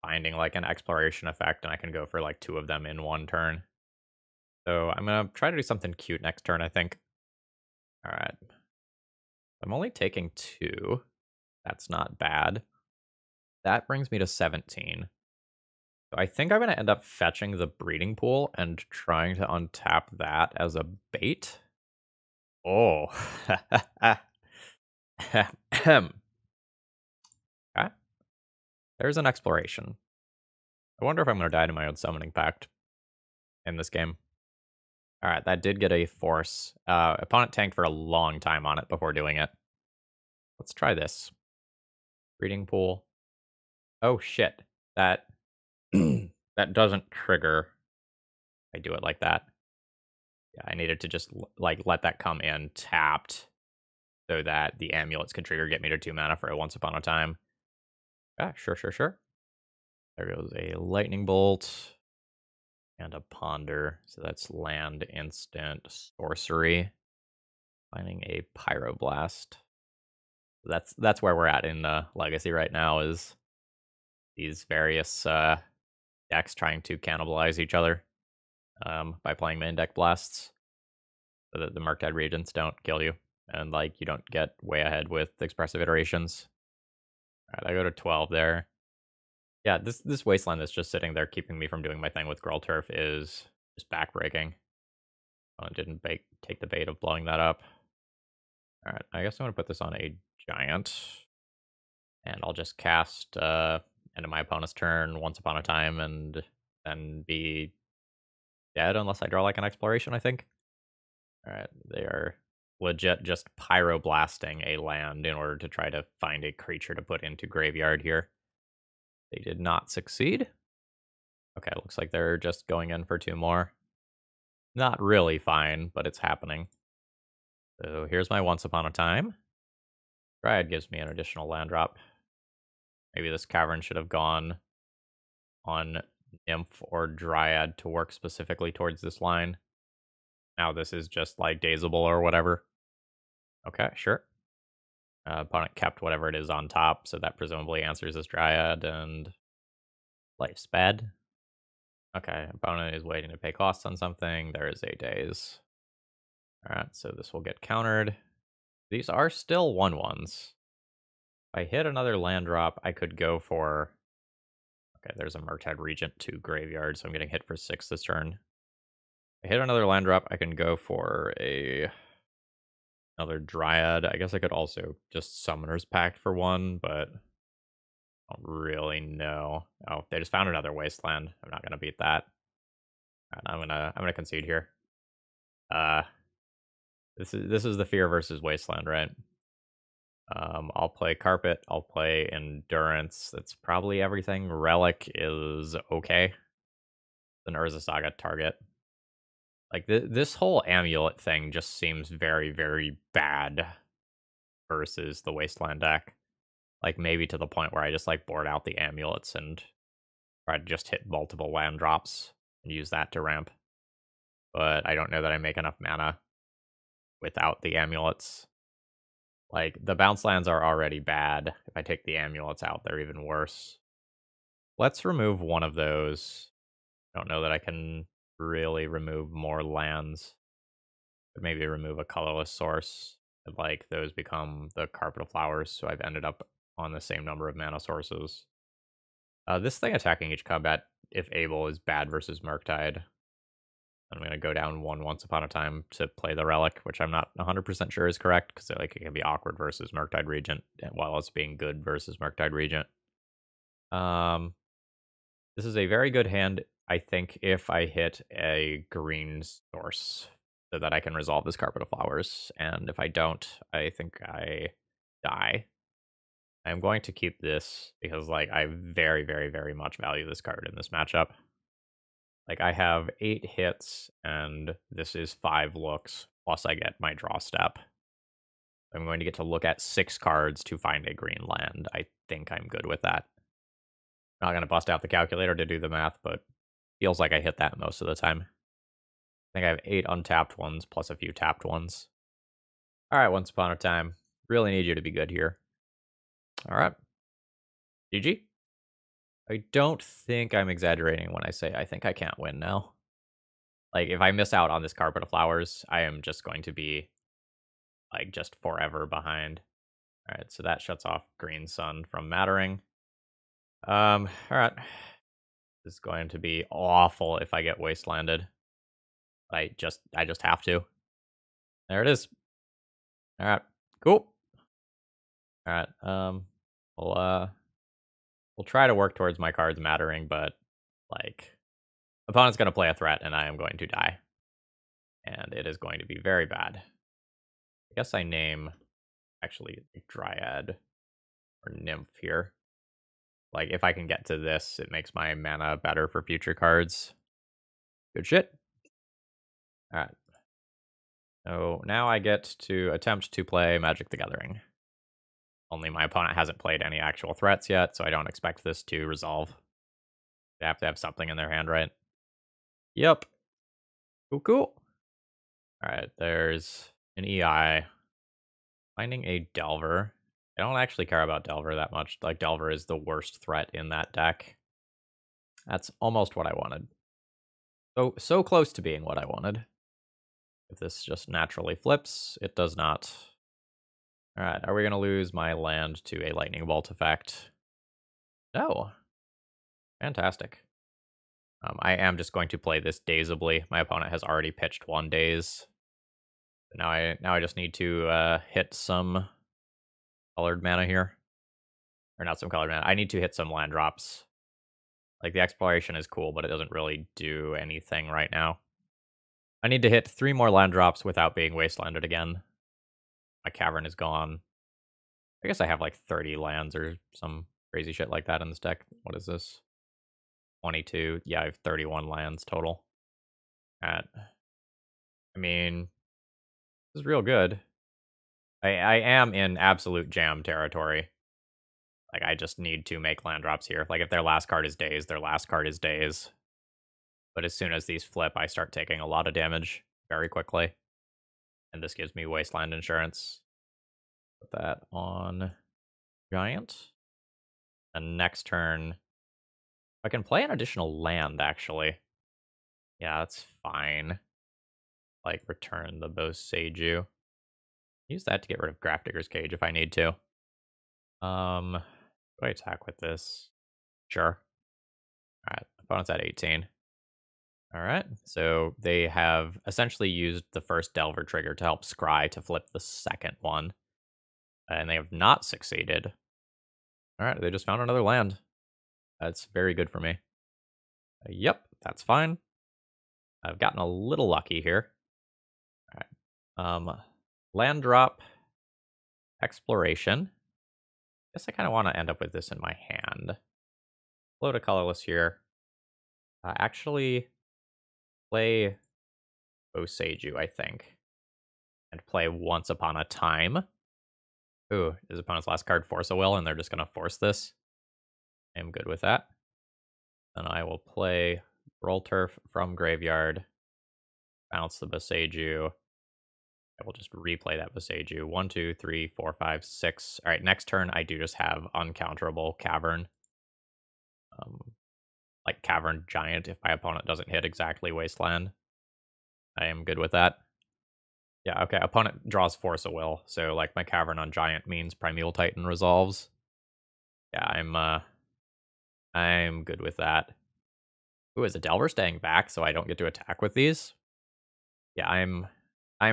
finding like an exploration effect and I can go for like 2 of them in 1 turn. So I'm gonna try to do something cute next turn, I think. Alright. I'm only taking 2. That's not bad. That brings me to 17. So I think I'm going to end up fetching the breeding pool and trying to untap that as a bait. Oh. Okay. There's an exploration. I wonder if I'm going to die to my own summoning pact in this game. Alright, that did get a force. Opponent tanked for a long time on it before doing it. Let's try this. Breeding pool. Oh shit. That that doesn't trigger. I do it like that. Yeah, I needed to just like let that come in tapped so that the amulets could trigger, get me to 2 mana for a Once Upon a Time. Yeah, sure. There goes a lightning bolt and a ponder. So that's land, instant, sorcery. Finding a pyroblast. That's where we're at in Legacy right now. Is these various decks trying to cannibalize each other by playing main deck blasts, so that the Murktide Regents don't kill you, and like you don't get way ahead with expressive iterations. Alright, I go to 12 there. Yeah, this Wasteland that's just sitting there keeping me from doing my thing with Girl Turf is just backbreaking. I didn't take the bait of blowing that up. Alright, I guess I'm going to put this on a giant. And I'll just cast end of my opponent's turn Once Upon a Time and then be dead unless I draw like an exploration, I think. Alright, they are legit just pyroblasting a land in order to try to find a creature to put into graveyard here. They did not succeed. Okay, looks like they're just going in for 2 more. Not really fine, but it's happening. So here's my Once Upon a Time. Dryad gives me an additional land drop. Maybe this cavern should have gone on Nymph or Dryad to work specifically towards this line. Now this is just like Dazeable or whatever. Okay, sure. Opponent kept whatever it is on top, so that presumably answers this Dryad, and life's bad. Okay, opponent is waiting to pay costs on something. There is a Daze. Alright, so this will get countered. These are still 1/1s. If I hit another land drop, I could go for... Okay, there's a Murktide Regent to graveyard, so I'm getting hit for 6 this turn. If I hit another land drop, I can go for another Dryad. I guess I could also just Summoner's Pact for 1, but I don't really know. Oh, they just found another Wasteland. I'm not gonna beat that. I'm gonna concede here. This is the fear versus Wasteland, right? I'll play Carpet. I'll play Endurance. That's probably everything. Relic is okay. The Urza Saga target. Like, this whole Amulet thing just seems very, very bad versus the Wasteland deck. Like, maybe to the point where I just, like, board out the Amulets and try to just hit multiple land drops and use that to ramp. But I don't know that I make enough mana without the Amulets. Like, the bounce lands are already bad. If I take the Amulets out, they're even worse. Let's remove one of those. I don't know that I can really remove more lands. But maybe remove a colorless source. Like, those become the Carpet of Flowers, so I've ended up on the same number of mana sources. This thing attacking each combat, if able, is bad versus Murktide. I'm going to go down one Once Upon a Time to play the Relic, which I'm not 100% sure is correct, because like, it can be awkward versus Murktide Regent, while it's being good versus Murktide Regent. This is a very good hand, I think, if I hit a green source, so that I can resolve this Carpet of Flowers, and if I don't, I think I die. I'm going to keep this, because like I very, very, very much value this card in this matchup. Like, I have 8 hits, and this is 5 looks, plus I get my draw step. I'm going to get to look at 6 cards to find a green land. I think I'm good with that. Not going to bust out the calculator to do the math, but feels like I hit that most of the time. I think I have 8 untapped ones, plus a few tapped ones. Alright, Once Upon a Time. Really need you to be good here. Alright. GG. I don't think I'm exaggerating when I say I think I can't win now. Like, if I miss out on this Carpet of Flowers, I am just going to be, like, just forever behind. Alright, so that shuts off Green Sun from mattering. Alright. This is going to be awful if I get Wastelanded. I just have to. There it is. Alright, cool. Alright, we'll try to work towards my cards mattering, but, like, opponent's going to play a threat, and I am going to die. And it is going to be very bad. I guess I name, actually, Dryad or Nymph here. Like, if I can get to this, it makes my mana better for future cards. Good shit. Alright. So now I get to attempt to play Magic the Gathering. Only my opponent hasn't played any actual threats yet, so I don't expect this to resolve. They have to have something in their hand, right? Yep. Cool, cool. Alright, there's an EI. Finding a Delver. I don't actually care about Delver that much. Like, Delver is the worst threat in that deck. That's almost what I wanted. So close to being what I wanted. If this just naturally flips, it does not. Alright, are we going to lose my land to a Lightning Bolt effect? No. Fantastic. I am just going to play this dazedly. My opponent has already pitched 1 daze. Now I just need to hit some colored mana here. Or not some colored mana. I need to hit some land drops. Like, the exploration is cool, but it doesn't really do anything right now. I need to hit 3 more land drops without being wastelanded again. My cavern is gone. I guess I have like 30 lands or some crazy shit like that in this deck. What is this? 22. Yeah, I have 31 lands total. I mean, this is real good. I am in absolute jam territory. Like, I just need to make land drops here. Like, if their last card is Daze, their last card is Daze. But as soon as these flip, I start taking a lot of damage very quickly. And this gives me Wasteland insurance. Put that on Giant. And next turn, I can play an additional land, actually. Yeah, that's fine. Like, return the Boseiju. Use that to get rid of Grafdigger's Cage if I need to. Do I attack with this? Sure. Alright, opponent's at 18. Alright, so they have essentially used the first Delver trigger to help Scry to flip the second one. And they have not succeeded. Alright, they just found another land. That's very good for me. Yep, that's fine. I've gotten a little lucky here. Alright. Land drop. Exploration. Guess I kind of want to end up with this in my hand. Load a colorless here. Actually, play Osage, I think. And play Once Upon a Time. Ooh, is opponent's last card Force a Will, and they're just going to force this? I'm good with that. Then I will play Roll Turf from Graveyard. Bounce the Boseiju. I will just replay that Boseiju. 1, 2, 3, 4, 5, 6. All right, next turn I do just have Uncounterable Cavern. Like Cavern Giant if my opponent doesn't hit exactly Wasteland. I am good with that. Yeah, okay, opponent draws Force a Will, so like my Cavern on Giant means Primeval Titan resolves. Yeah, I'm good with that. Ooh, is the Delver staying back so I don't get to attack with these? Yeah, I'm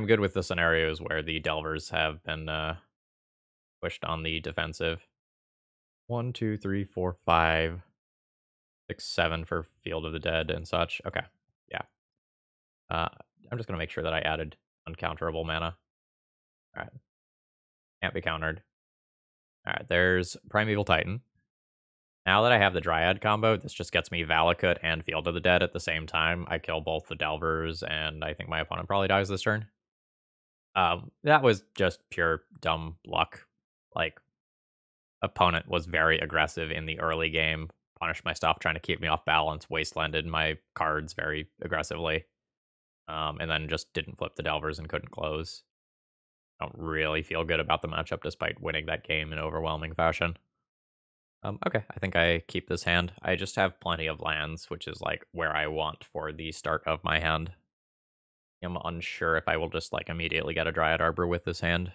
good with the scenarios where the Delvers have been pushed on the defensive. 1, 2, 3, 4, 5, 6, 7 for Field of the Dead and such. Okay, yeah. I'm just gonna make sure that I added uncounterable mana. All right, can't be countered. All right, there's Primeval Titan. Now that I have the Dryad combo, this just gets me Valakut and Field of the Dead at the same time. I kill both the Delvers, and I think my opponent probably dies this turn. That was just pure dumb luck. Like, opponent was very aggressive in the early game, punished my stuff, trying to keep me off balance, wastelanded my cards very aggressively, and then just didn't flip the Delvers and couldn't close. I don't really feel good about the matchup despite winning that game in overwhelming fashion. Okay, I think I keep this hand. I just have plenty of lands, which is like where I want for the start of my hand. I'm unsure if I will just like immediately get a Dryad Arbor with this hand.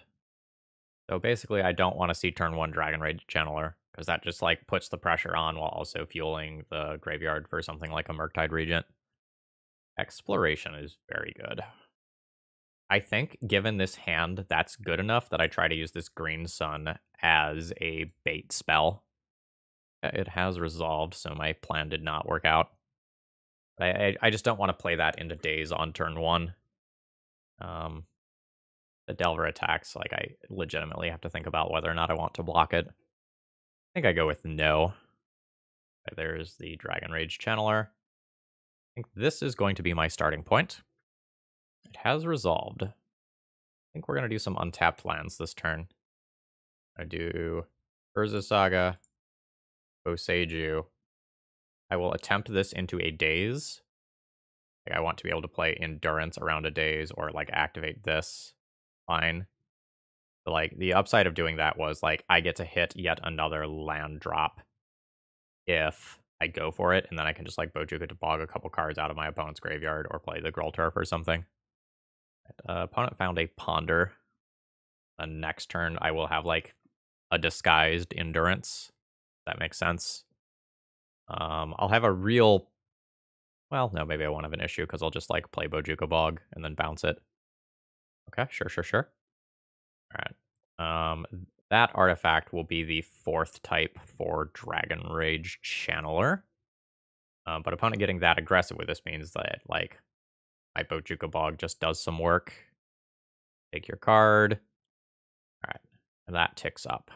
So basically, I don't want to see turn 1 Dragon Rage Channeler, because that just like puts the pressure on while also fueling the graveyard for something like a Murktide Regent. Exploration is very good. I think given this hand, that's good enough that I try to use this Green Sun as a bait spell. It has resolved, so my plan did not work out. I just don't want to play that into Daze on turn 1. The Delver attacks, like I legitimately have to think about whether or not I want to block it. I think I go with no. Okay, there's the Dragon Rage Channeler. I think this is going to be my starting point. It has resolved. I think we're going to do some untapped lands this turn. I do Urza Saga, Boseiju. I will attempt this into a Daze. Like I want to be able to play Endurance around a Daze or like activate this. Fine. But like the upside of doing that was like I get to hit yet another land drop if I go for it, and then I can just like Bojuka to bog a couple cards out of my opponent's graveyard or play the Growl Turf or something. Opponent found a Ponder. The next turn I will have like a disguised Endurance. That makes sense. I'll have a real... Well, no, maybe I won't have an issue because I'll just like play Bojuka Bog and then bounce it. Okay, sure. All right. That artifact will be the 4th type for Dragon Rage Channeler. But opponent getting that aggressive with this means that, like, my Bojuka Bog just does some work. Take your card. All right. And that ticks up.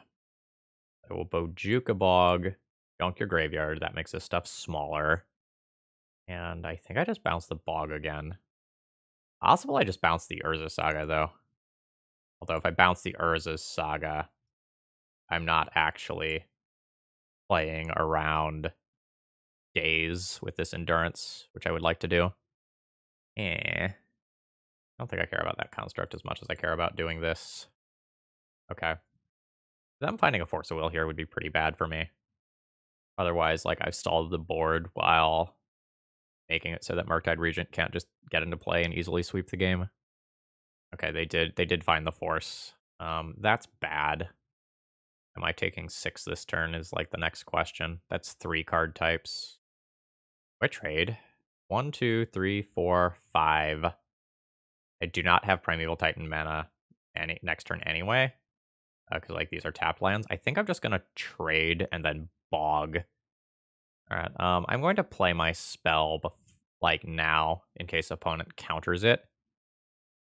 I will Bojuka Bog, gunk your graveyard. That makes this stuff smaller. And I think I just bounced the Bog again. Possible I just bounced the Urza Saga, though. Although if I bounce the Urza Saga, I'm not actually playing around Days with this Endurance, which I would like to do. I don't think I care about that construct as much as I care about doing this. Okay. Them finding a Force of Will here would be pretty bad for me. Otherwise, like, I've stalled the board while making it so that Murktide Regent can't just get into play and easily sweep the game. Okay, they did find the Force. That's bad. Am I taking 6 this turn is, like, the next question. That's 3 card types. Do I trade? 1, 2, 3, 4, 5. I do not have Primeval Titan mana next turn anyway. Because like these are tapped lands. I think I'm just gonna trade and then bog. All right. I'm going to play my spell like now in case opponent counters it.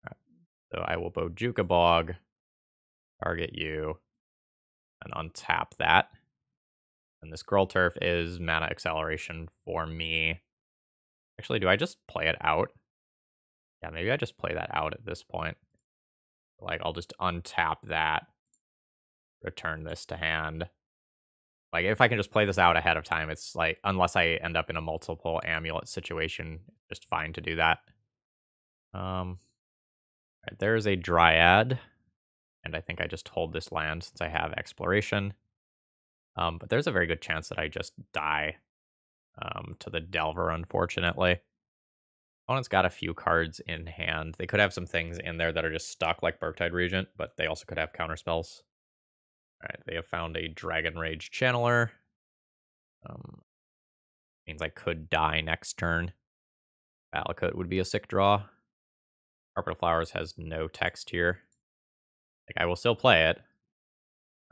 All right. So I will Bojuka Bog. Target you. And untap that. And this Girl Turf is mana acceleration for me. Actually, do I just play it out? Yeah, maybe I just play that out at this point. Like, I'll just untap that. Return this to hand. Like, if I can just play this out ahead of time, it's like, unless I end up in a multiple amulet situation, just fine to do that. Right, there's a Dryad. And I think I just hold this land since I have Exploration. But there's a very good chance that I just die to the Delver, unfortunately. Opponent's got a few cards in hand. They could have some things in there that are just stuck, like Burgtide Regent, but they also could have counterspells. Alright, they have found a Dragon Rage Channeler. Means I could die next turn. Valakut would be a sick draw. Carpet of Flowers has no text here. Like, I will still play it,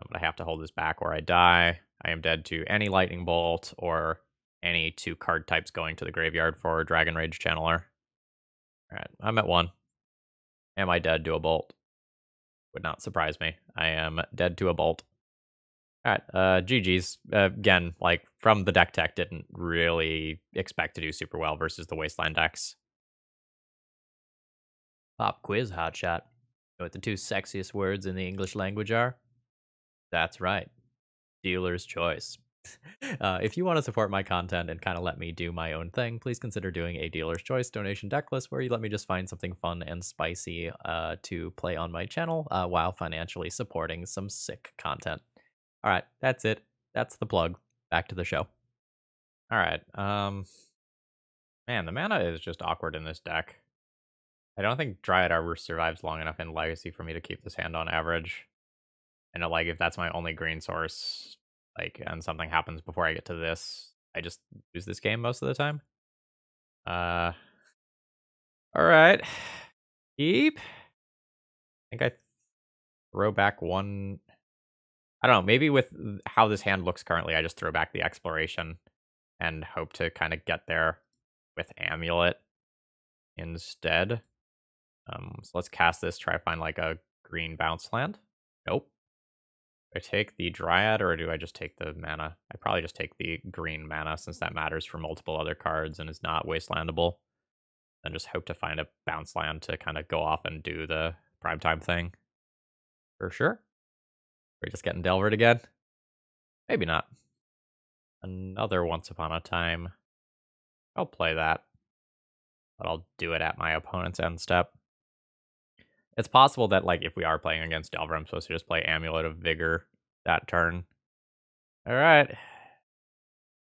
but I have to hold this back or I die. I am dead to any Lightning Bolt or any 2 card types going to the graveyard for Dragon Rage Channeler. Alright, I'm at 1. Am I dead to a bolt? Would not surprise me. I am dead to a bolt. Alright, GG's. Again, like, from the deck tech, didn't really expect to do super well versus the Wasteland decks. Pop quiz, hotshot. Know what the 2 sexiest words in the English language are? That's right. Dealer's choice. If you want to support my content and kind of let me do my own thing, please consider doing a Dealer's Choice donation deck list where you let me just find something fun and spicy to play on my channel while financially supporting some sick content. All right, that's it. That's the plug. Back to the show. All right. Man, the mana is just awkward in this deck. I don't think Dryad Arbor survives long enough in Legacy for me to keep this hand on average. And like, if that's my only green source, like, and something happens before I get to this, I just lose this game most of the time. All right. Keep. I think I throw back one. I don't know. Maybe with how this hand looks currently, I just throw back the Exploration and hope to kind of get there with Amulet instead. So let's cast this, try to find like a green bounce land. Nope. Do I take the Dryad or do I just take the mana? I probably just take the green mana since that matters for multiple other cards and is not wastelandable. Then just hope to find a bounce land to kind of go off and do the primetime thing. For sure. We're just getting Delvered again? Maybe not. Another Once Upon a Time. I'll play that. But I'll do it at my opponent's end step. It's possible that, like, if we are playing against Delver, I'm supposed to just play Amulet of Vigor that turn. Alright.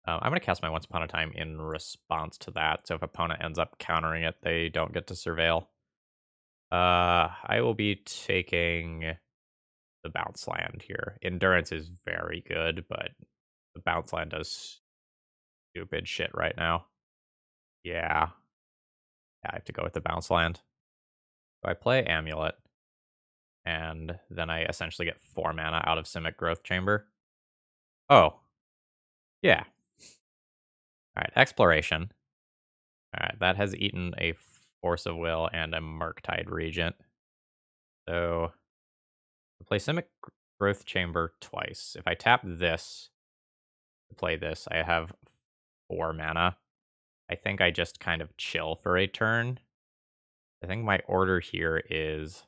I'm going to cast my Once Upon a Time in response to that, so if opponent ends up countering it, they don't get to Surveil. I will be taking the bounce land here. Endurance is very good, but the bounce land does stupid shit right now. Yeah. I have to go with the bounce land. So I play Amulet, and then I essentially get 4 mana out of Simic Growth Chamber. Oh. Yeah. Alright, Exploration. Alright, that has eaten a Force of Will and a Murktide Regent. So, I play Simic Growth Chamber twice. If I tap this to play this, I have 4 mana. I think I just kind of chill for a turn. I think my order here is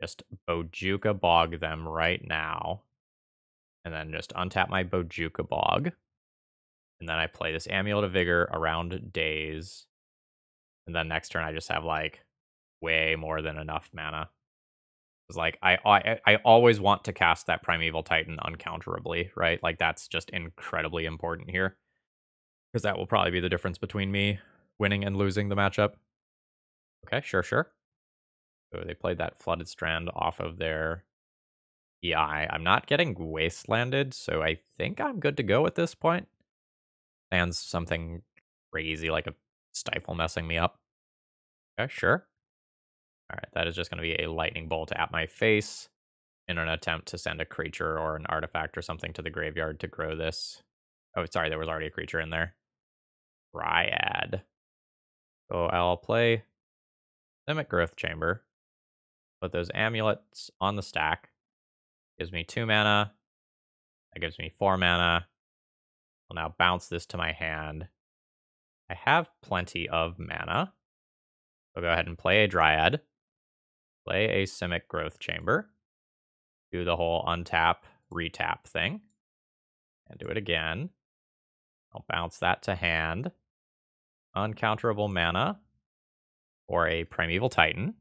just Bojuka Bog them right now. And then just untap my Bojuka Bog. And then I play this Amulet of Vigor around Days. And then next turn I just have like way more than enough mana. It's like I always want to cast that Primeval Titan uncounterably, right? Like that's just incredibly important here. Because that will probably be the difference between me winning and losing the matchup. Okay, sure. So they played that Flooded Strand off of their EI. I'm not getting Wastelanded, so I think I'm good to go at this point. And something crazy like a Stifle messing me up. Okay, sure. Alright, that is just going to be a Lightning Bolt at my face in an attempt to send a creature or an artifact or something to the graveyard to grow this. Oh, sorry, there was already a creature in there. Dryad. So I'll play Simic Growth Chamber. Put those amulets on the stack. Gives me 2 mana. That gives me 4 mana. I'll now bounce this to my hand. I have plenty of mana. I'll go ahead and play a Dryad. Play a Simic Growth Chamber. Do the whole untap, retap thing. And do it again. I'll bounce that to hand. Uncounterable mana. Or a Primeval Titan.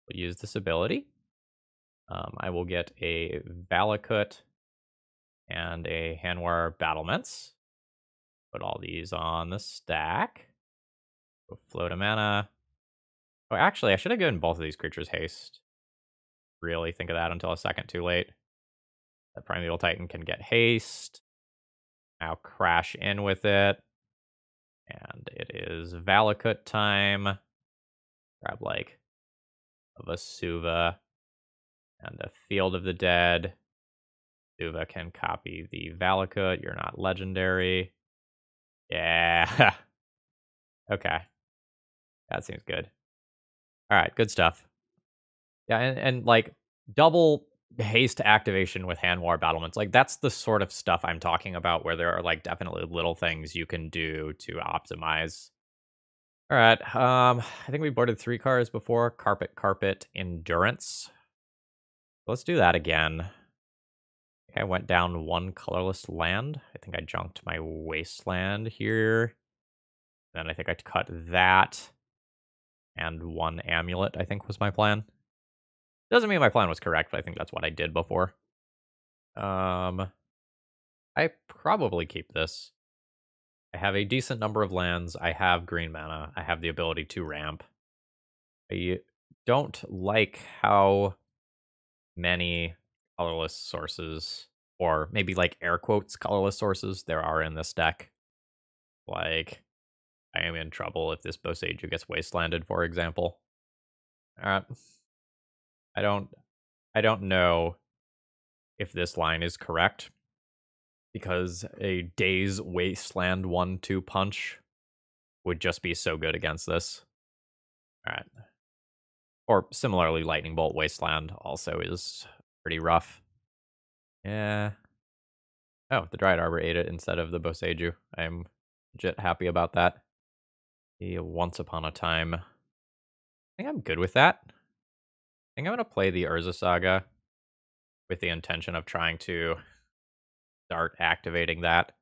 We'll use this ability. I will get a Valakut and a Hanwar Battlements. Put all these on the stack. Go float a mana. Oh, actually, I should have given both of these creatures haste. Really think of that until a second too late. The Primeval Titan can get haste. Now crash in with it. And it is Valakut time. Grab like a Vesuva and a Field of the Dead. Vesuva can copy the Valakut. You're not legendary. Yeah. Okay. That seems good. All right, good stuff. Yeah, and like double haste activation with Hanwar Battlements, like that's the sort of stuff I'm talking about where there are like definitely little things you can do to optimize. All right, I think we boarded 3 cards before. Carpet, Endurance. Let's do that again. Okay, I went down 1 colorless land. I think I junked my Wasteland here. Then I think I cut that. And 1 amulet, I think was my plan. Doesn't mean my plan was correct, but I think that's what I did before. I probably keep this. I have a decent number of lands. I have green mana. I have the ability to ramp. I don't like how many colorless sources, or maybe like air quotes colorless sources, there are in this deck. Like, I am in trouble if this Boseiju gets wastelanded, for example. I don't know if this line is correct, because a Daze Wasteland 1-2 punch would just be so good against this. Alright. Or similarly, Lightning Bolt Wasteland also is pretty rough. Yeah. Oh, the Dryad Arbor ate it instead of the Boseiju. I'm legit happy about that. The Once Upon a Time. I think I'm good with that. I think I'm going to play the Urza Saga with the intention of trying to start activating that.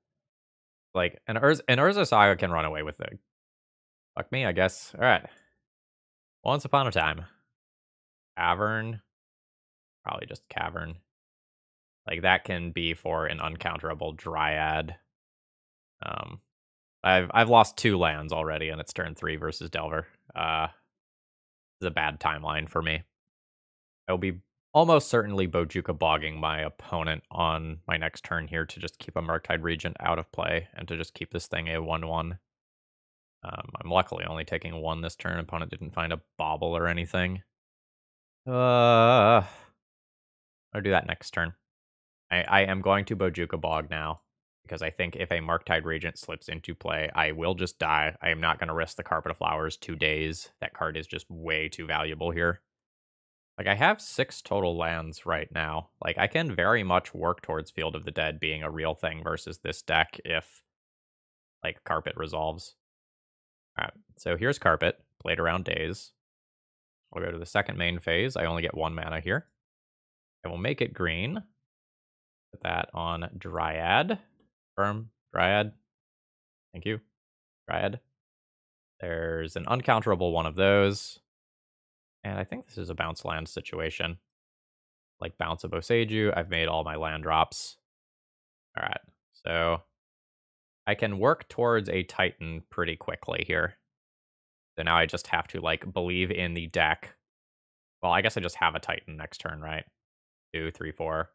Like, an Urza Saga can run away with it. Fuck me, I guess. Alright. Once Upon a Time. Cavern. Probably just Cavern. Like, that can be for an uncounterable Dryad. I've lost 2 lands already, and it's turn 3 versus Delver. It's a bad timeline for me. I will be almost certainly Bojuka bogging my opponent on my next turn here to just keep a Murktide Regent out of play, and to just keep this thing a 1-1. I'm luckily only taking 1 this turn. Opponent didn't find a bauble or anything. I'll do that next turn. I am going to Bojuka Bog now, because I think if a Murktide Regent slips into play, I will just die. I am not going to risk the Carpet of Flowers 2 days. That card is just way too valuable here. Like, I have 6 total lands right now. Like, I can very much work towards Field of the Dead being a real thing versus this deck if, like, Carpet resolves. Alright, so here's Carpet, played around Daze. I'll go to the second main phase. I only get 1 mana here. I will make it green. Put that on Dryad. Firm. Dryad. Thank you. Dryad. There's an uncounterable one of those. And I think this is a bounce land situation. Like bounce a Boseiju. I've made all my land drops. Alright. So I can work towards a Titan pretty quickly here. So now I just have to, like, believe in the deck. Well, I guess I just have a Titan next turn, right? 2, 3, 4,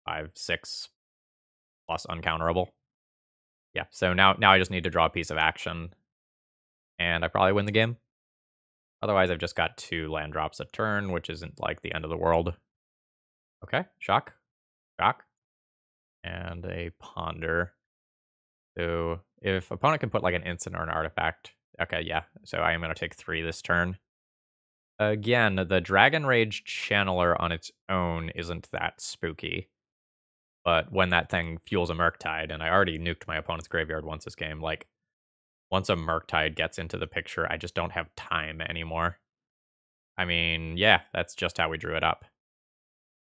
5, 6 plus uncounterable. Yeah, so now I just need to draw a piece of action, and I probably win the game. Otherwise, I've just got 2 land drops a turn, which isn't like the end of the world. Okay, shock, and a ponder. So if opponent can put like an instant or an artifact, okay, yeah. So I am going to take 3 this turn. Again, the Dragon Rage Channeler on its own isn't that spooky. But when that thing fuels a Murktide, and I already nuked my opponent's graveyard once this game, like, once a Murktide gets into the picture, I just don't have time anymore. I mean, yeah, that's just how we drew it up.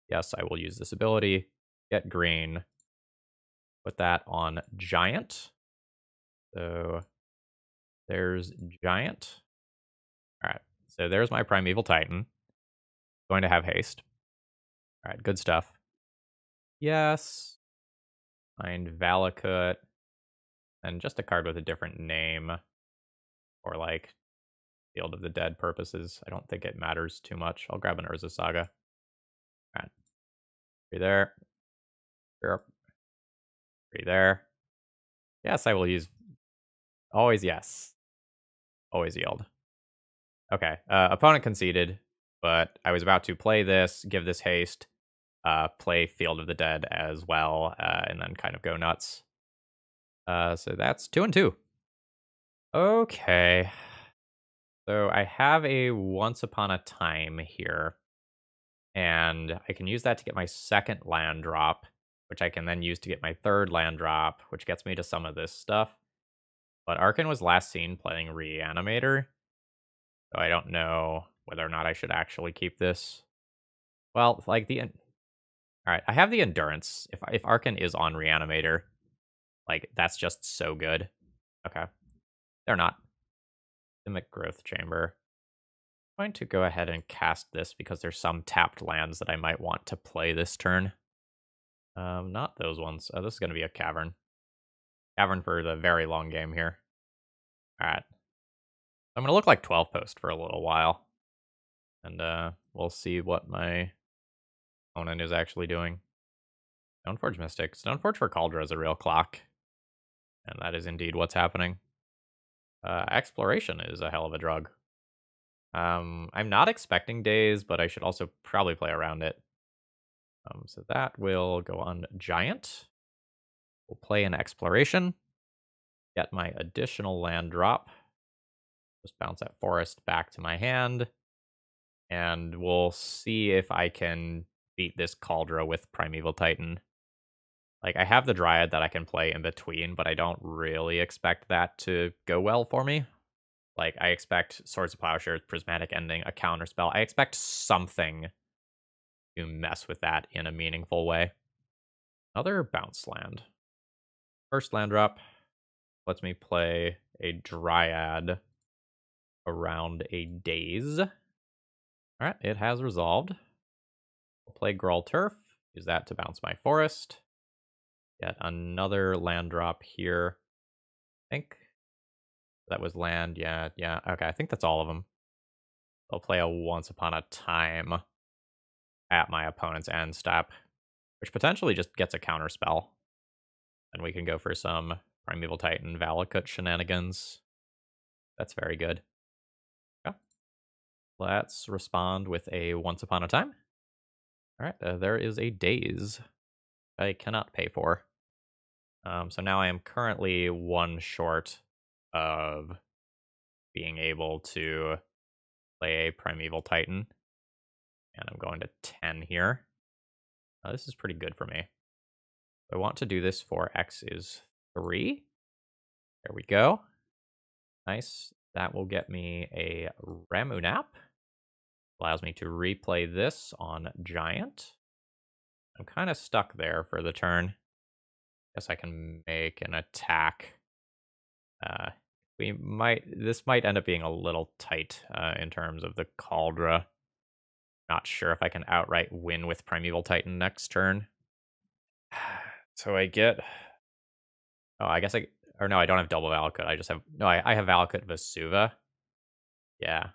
Yes, I will use this ability. Get green. Put that on Giant. So there's Giant. All right. So there's my Primeval Titan. Going to have haste. All right, good stuff. Yes. Find Valakut. And just a card with a different name. Or like Field of the Dead purposes. I don't think it matters too much. I'll grab an Urza Saga. All right. Be there. Yep. Be there. Yes, I will use. Always yes. Always yield. Okay. Opponent conceded, but I was about to play this, give this haste, play Field of the Dead as well, and then kind of go nuts. So that's 2 and 2. Okay. So I have a Once Upon a Time here, and I can use that to get my second land drop, which I can then use to get my third land drop, which gets me to some of this stuff. But Arkin was last seen playing Reanimator, so I don't know whether or not I should actually keep this. Well, like all right, I have the Endurance. If Arkin is on Reanimator, like that's just so good. Okay, they're not. Simic Growth Chamber. I'm going to go ahead and cast this because there's some tapped lands that I might want to play this turn. Not those ones. This is going to be a Cavern. Cavern for the very long game here. All right. I'm going to look like 12 post for a little while. And we'll see what my opponent is actually doing. Stoneforge Mystic. Stoneforge for Kaldra is a real clock. And that is indeed what's happening. Exploration is a hell of a drug. I'm not expecting Daze, but I should also probably play around it. So that will go on Giant. We'll play an Exploration. Get my additional land drop. Just bounce that Forest back to my hand. And we'll see if I can beat this Kaldra with Primeval Titan. Like, I have the Dryad that I can play in between, but I don't really expect that to go well for me. Like, I expect Swords of Plowshares, Prismatic Ending, a counterspell. I expect something to mess with that in a meaningful way. Another bounce land. First land drop lets me play a Dryad around a Daze. Alright, it has resolved. We'll play Gruul Turf. Use that to bounce my Forest. Get another land drop here. I think that was land. Yeah. Okay, I think that's all of them. I'll play a Once Upon a Time at my opponent's end step, which potentially just gets a counter spell. And we can go for some Primeval Titan Valakut shenanigans. That's very good. Okay. Let's respond with a Once Upon a Time. All right, there is a Daze I cannot pay for. So now I am currently one short of being able to play a Primeval Titan. And I'm going to 10 here. This is pretty good for me. I want to do this for X is 3. There we go. Nice. That will get me a Ramunap. Allows me to replay this on Giant. I'm kind of stuck there for the turn. Guess I can make an attack. This might end up being a little tight in terms of the Kaldra. Not sure if I can outright win with Primeval Titan next turn. So I get... Oh, I guess or no, I don't have double Valakut. I just have... No, I have Valakut Vesuva. Yeah.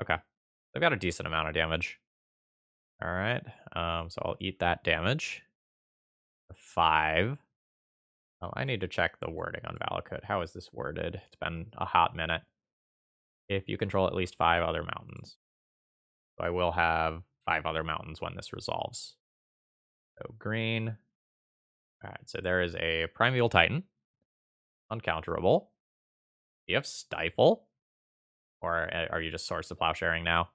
Okay. I've got a decent amount of damage. All right. So I'll eat that damage. 5. Oh, I need to check the wording on Valakut. How is this worded? It's been a hot minute. If you control at least 5 other mountains. So I will have 5 other mountains when this resolves. So green. All right, so there is a Primeval Titan. Uncounterable. Do you have Stifle? Or are you just Source of Plowsharing now?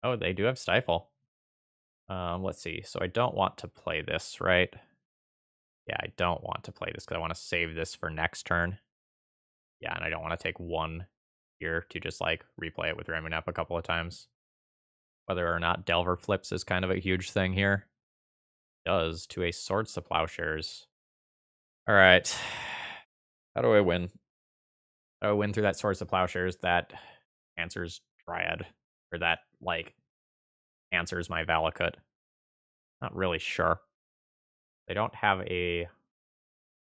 Oh, they do have Stifle. Let's see. So I don't want to play this, right? Yeah, I don't want to play this because I want to save this for next turn. Yeah, and I don't want to take one here to just like replay it with Ramunap a couple of times. Whether or not Delver flips is kind of a huge thing here. Does to a Swords to Plowshares. All right. How do I win? How do I win through that Swords to Plowshares that answers Dryad? Or that, like, answers my Valakut? Not really sure. They don't have a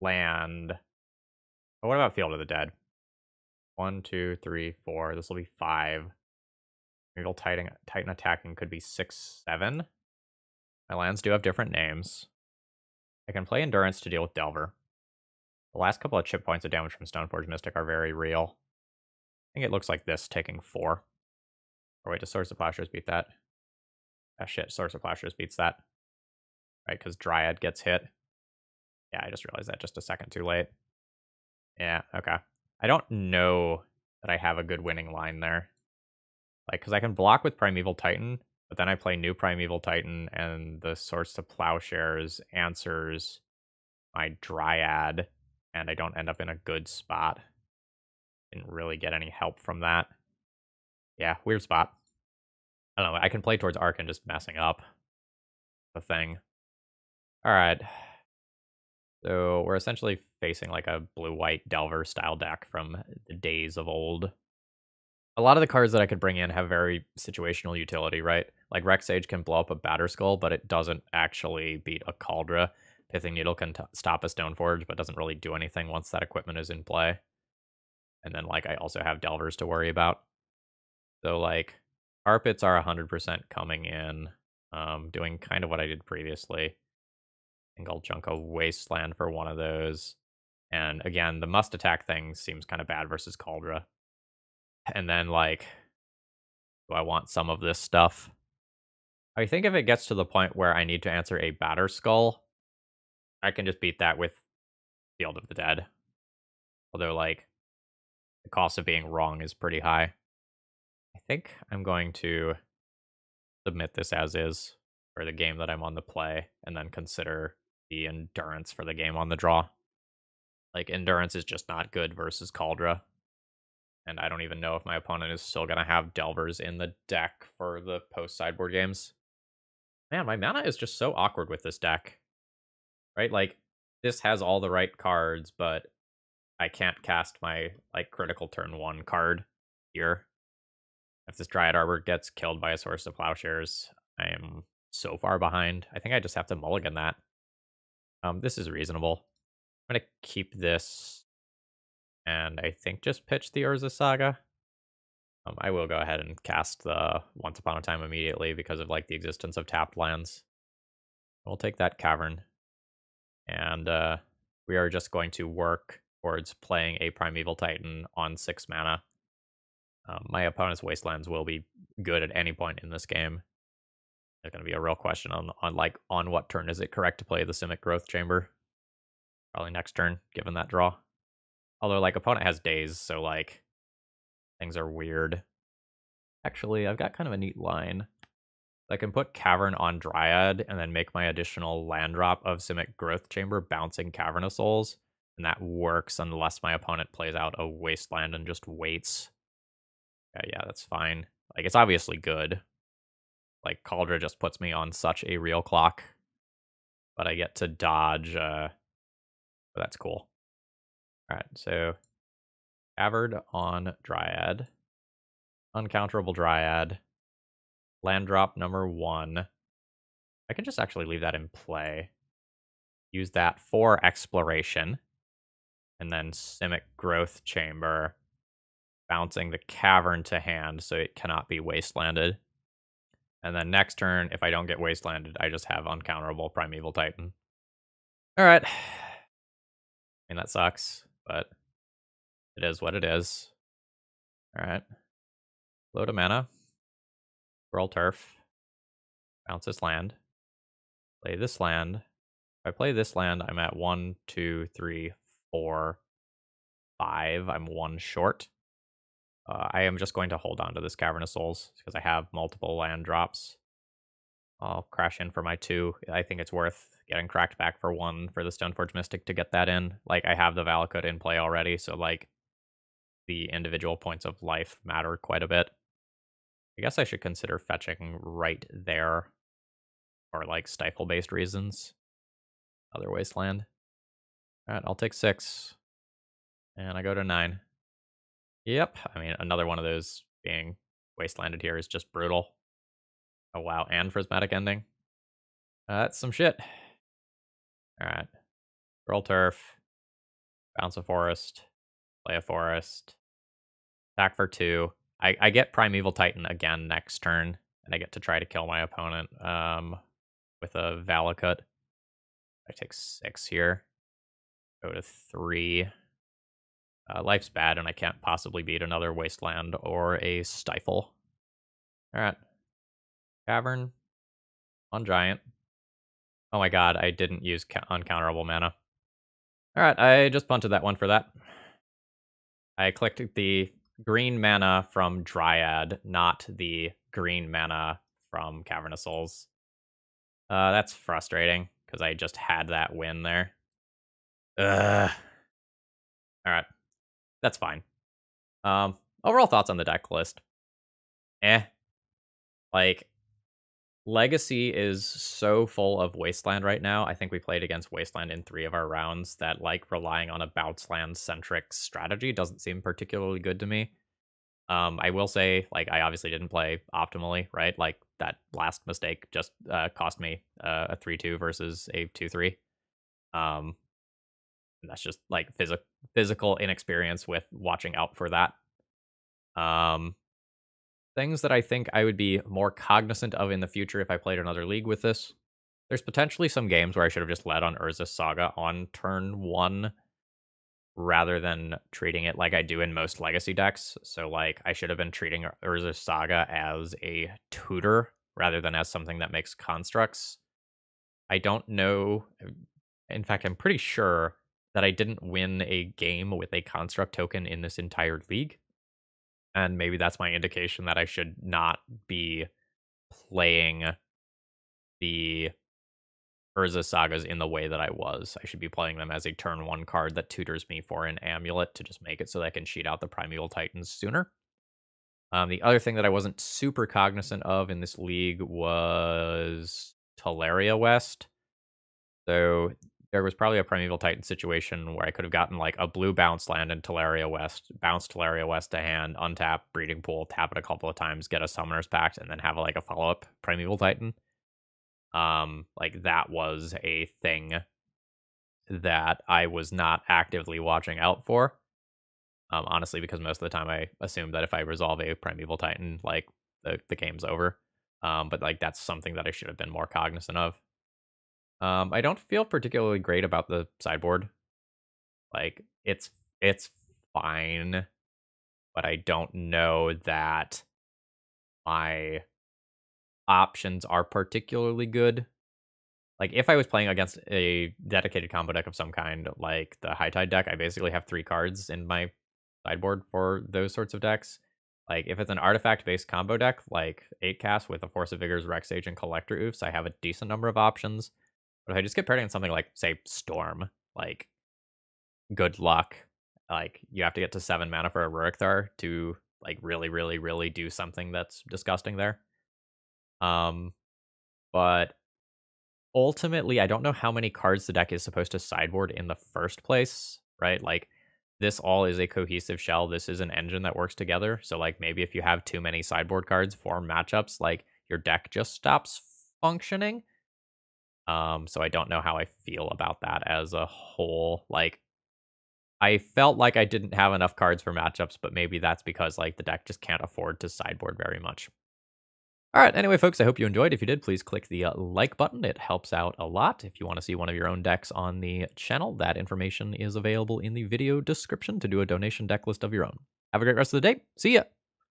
land. But what about Field of the Dead? 1, 2, 3, 4. This will be 5. Maybe Titan attacking could be 6, 7. My lands do have different names. I can play Endurance to deal with Delver. The last couple of chip points of damage from Stoneforge Mystic are very real. I think it looks like this, taking 4. Or wait, does Swords to Plowshares beat that? Ah, shit, Swords to Plowshares beats that. Right, because Dryad gets hit. Yeah, I just realized that just a second too late. Yeah, okay. I don't know that I have a good winning line there. Like, because I can block with Primeval Titan, but then I play new Primeval Titan, and the Swords to Plowshares answers my Dryad, and I don't end up in a good spot. Didn't really get any help from that. Yeah, weird spot. I don't know, I can play towards Arc and just messing up the thing. Alright. So we're essentially facing like a blue-white Delver style deck from the days of old. A lot of the cards that I could bring in have very situational utility, right? Like Rek'Sage can blow up a Batterskull, but it doesn't actually beat a Kaldra. Pithing Needle can stop a Stoneforge, but doesn't really do anything once that equipment is in play. And then, like, I also have Delvers to worry about. So, like, Carpets are 100% coming in, doing kind of what I did previously. I think I'll junk a Wasteland for one of those. And again, the must attack thing seems kind of bad versus Kaldra. And then, like, do I want some of this stuff? I think if it gets to the point where I need to answer a Batterskull, I can just beat that with Field of the Dead. Although, like, the cost of being wrong is pretty high. I think I'm going to submit this as is for the game that I'm on the play, and then consider the Endurance for the game on the draw. Like, Endurance is just not good versus Kaldra. And I don't even know if my opponent is still going to have Delvers in the deck for the post-sideboard games. Man, my mana is just so awkward with this deck. Right? Like, this has all the right cards, but I can't cast my, like, critical turn 1 card here. If this Dryad Arbor gets killed by a Swords to Plowshares, I am so far behind. I think I just have to mulligan that. This is reasonable. I'm going to keep this, and I think just pitch the Urza Saga. I will go ahead and cast the Once Upon a Time immediately because of, like, the existence of tapped lands. We'll take that Cavern. And we are just going to work towards playing a Primeval Titan on 6 mana. My opponent's Wastelands will be good at any point in this game. There's going to be a real question on what turn is it correct to play the Simic Growth Chamber. Probably next turn, given that draw. Although, like, opponent has days, so, like, things are weird. Actually, I've got kind of a neat line. I can put Cavern on Dryad and then make my additional land drop of Simic Growth Chamber bouncing Cavernous Souls. And that works unless my opponent plays out a Wasteland and just waits. Yeah, that's fine. Like, it's obviously good. Like, Kaldra just puts me on such a real clock. But I get to dodge. So that's cool. Alright, so Cavern on Dryad. Uncounterable Dryad. Land drop number 1. I can just actually leave that in play. Use that for exploration. And then Simic Growth Chamber. Bouncing the Cavern to hand so it cannot be wastelanded. And then next turn, if I don't get wastelanded, I just have uncounterable Primeval Titan. Alright. I mean, that sucks, but it is what it is. Alright. Load a mana. Roll turf. Bounce this land. Play this land. If I play this land, I'm at 1, 2, 3, 4, 5. I'm 1 short. I am just going to hold on to this Cavernous Souls because I have multiple land drops. I'll crash in for my 2. I think it's worth getting cracked back for 1 for the Stoneforge Mystic to get that in. Like, I have the Valakut in play already, so, like, the individual points of life matter quite a bit. I guess I should consider fetching right there for, like, stifle-based reasons. Other Wasteland. Alright, I'll take 6. And I go to 9. Yep, I mean, another one of those being Wastelanded here is just brutal. Oh, wow, and Prismatic Ending. That's some shit. Alright. Roll Turf. Bounce a Forest. Play a Forest. Attack for 2. I get Primeval Titan again next turn, and I get to try to kill my opponent with a Valakut. I take 6 here. Go to 3. Life's bad, and I can't possibly beat another Wasteland or a Stifle. Alright. Cavern. On Giant. Oh my god, I didn't use uncounterable mana. Alright, I just punted that one for that. I clicked the green mana from Dryad, not the green mana from Cavernous Souls. That's frustrating, because I just had that win there. Ugh. Alright. That's fine. Overall thoughts on the deck list. Like, Legacy is so full of Wasteland right now. I think we played against Wasteland in 3 of our rounds that, like, relying on a bounce land-centric strategy doesn't seem particularly good to me. I will say, like, I obviously didn't play optimally, right? Like, that last mistake just cost me a 3-2 versus a 2-3. That's just, like, physical inexperience with watching out for that. Things that I think I would be more cognizant of in the future if I played another league with this. There's potentially some games where I should have just led on Urza's Saga on turn 1 rather than treating it like I do in most Legacy decks. So, like, I should have been treating Urza's Saga as a tutor rather than as something that makes constructs. I don't know. In fact, I'm pretty sure that I didn't win a game with a construct token in this entire league. And maybe that's my indication that I should not be playing the Urza Sagas in the way that I was. I should be playing them as a turn 1 card that tutors me for an amulet to just make it so that I can cheat out the Primeval Titans sooner. The other thing that I wasn't super cognizant of in this league was Teleria West. So there was probably a Primeval Titan situation where I could have gotten, like, a blue bounce land in Teleria West, bounce Teleria West to hand, untap, Breeding Pool, tap it a couple of times, get a Summoner's Pact, and then have, like, a follow-up Primeval Titan. Like, that was a thing that I was not actively watching out for. Honestly, because most of the time I assumed that if I resolve a Primeval Titan, like, the game's over. But, like, that's something that I should have been more cognizant of. I don't feel particularly great about the sideboard. Like, it's fine, but I don't know that my options are particularly good. Like, if I was playing against a dedicated combo deck of some kind, like the High Tide deck, I basically have 3 cards in my sideboard for those sorts of decks. Like, if it's an artifact-based combo deck, like 8 cast with a Force of Vigors, Rex Age, and Collector Oofs, I have a decent number of options. But if I just get paired in something like, say, Storm, like, good luck. Like, you have to get to 7 mana for a Rurikthar to, like, really, really, really do something that's disgusting there. But ultimately, I don't know how many cards the deck is supposed to sideboard in the first place, right? Like, this all is a cohesive shell. This is an engine that works together. So, like, maybe if you have too many sideboard cards for matchups, like, your deck just stops functioning. So I don't know how I feel about that as a whole. Like, I felt like I didn't have enough cards for matchups, but maybe that's because, like, the deck just can't afford to sideboard very much. All right, anyway, folks, I hope you enjoyed. If you did, please click the like button. It helps out a lot. If you want to see one of your own decks on the channel, that information is available in the video description to do a donation deck list of your own. Have a great rest of the day. See ya!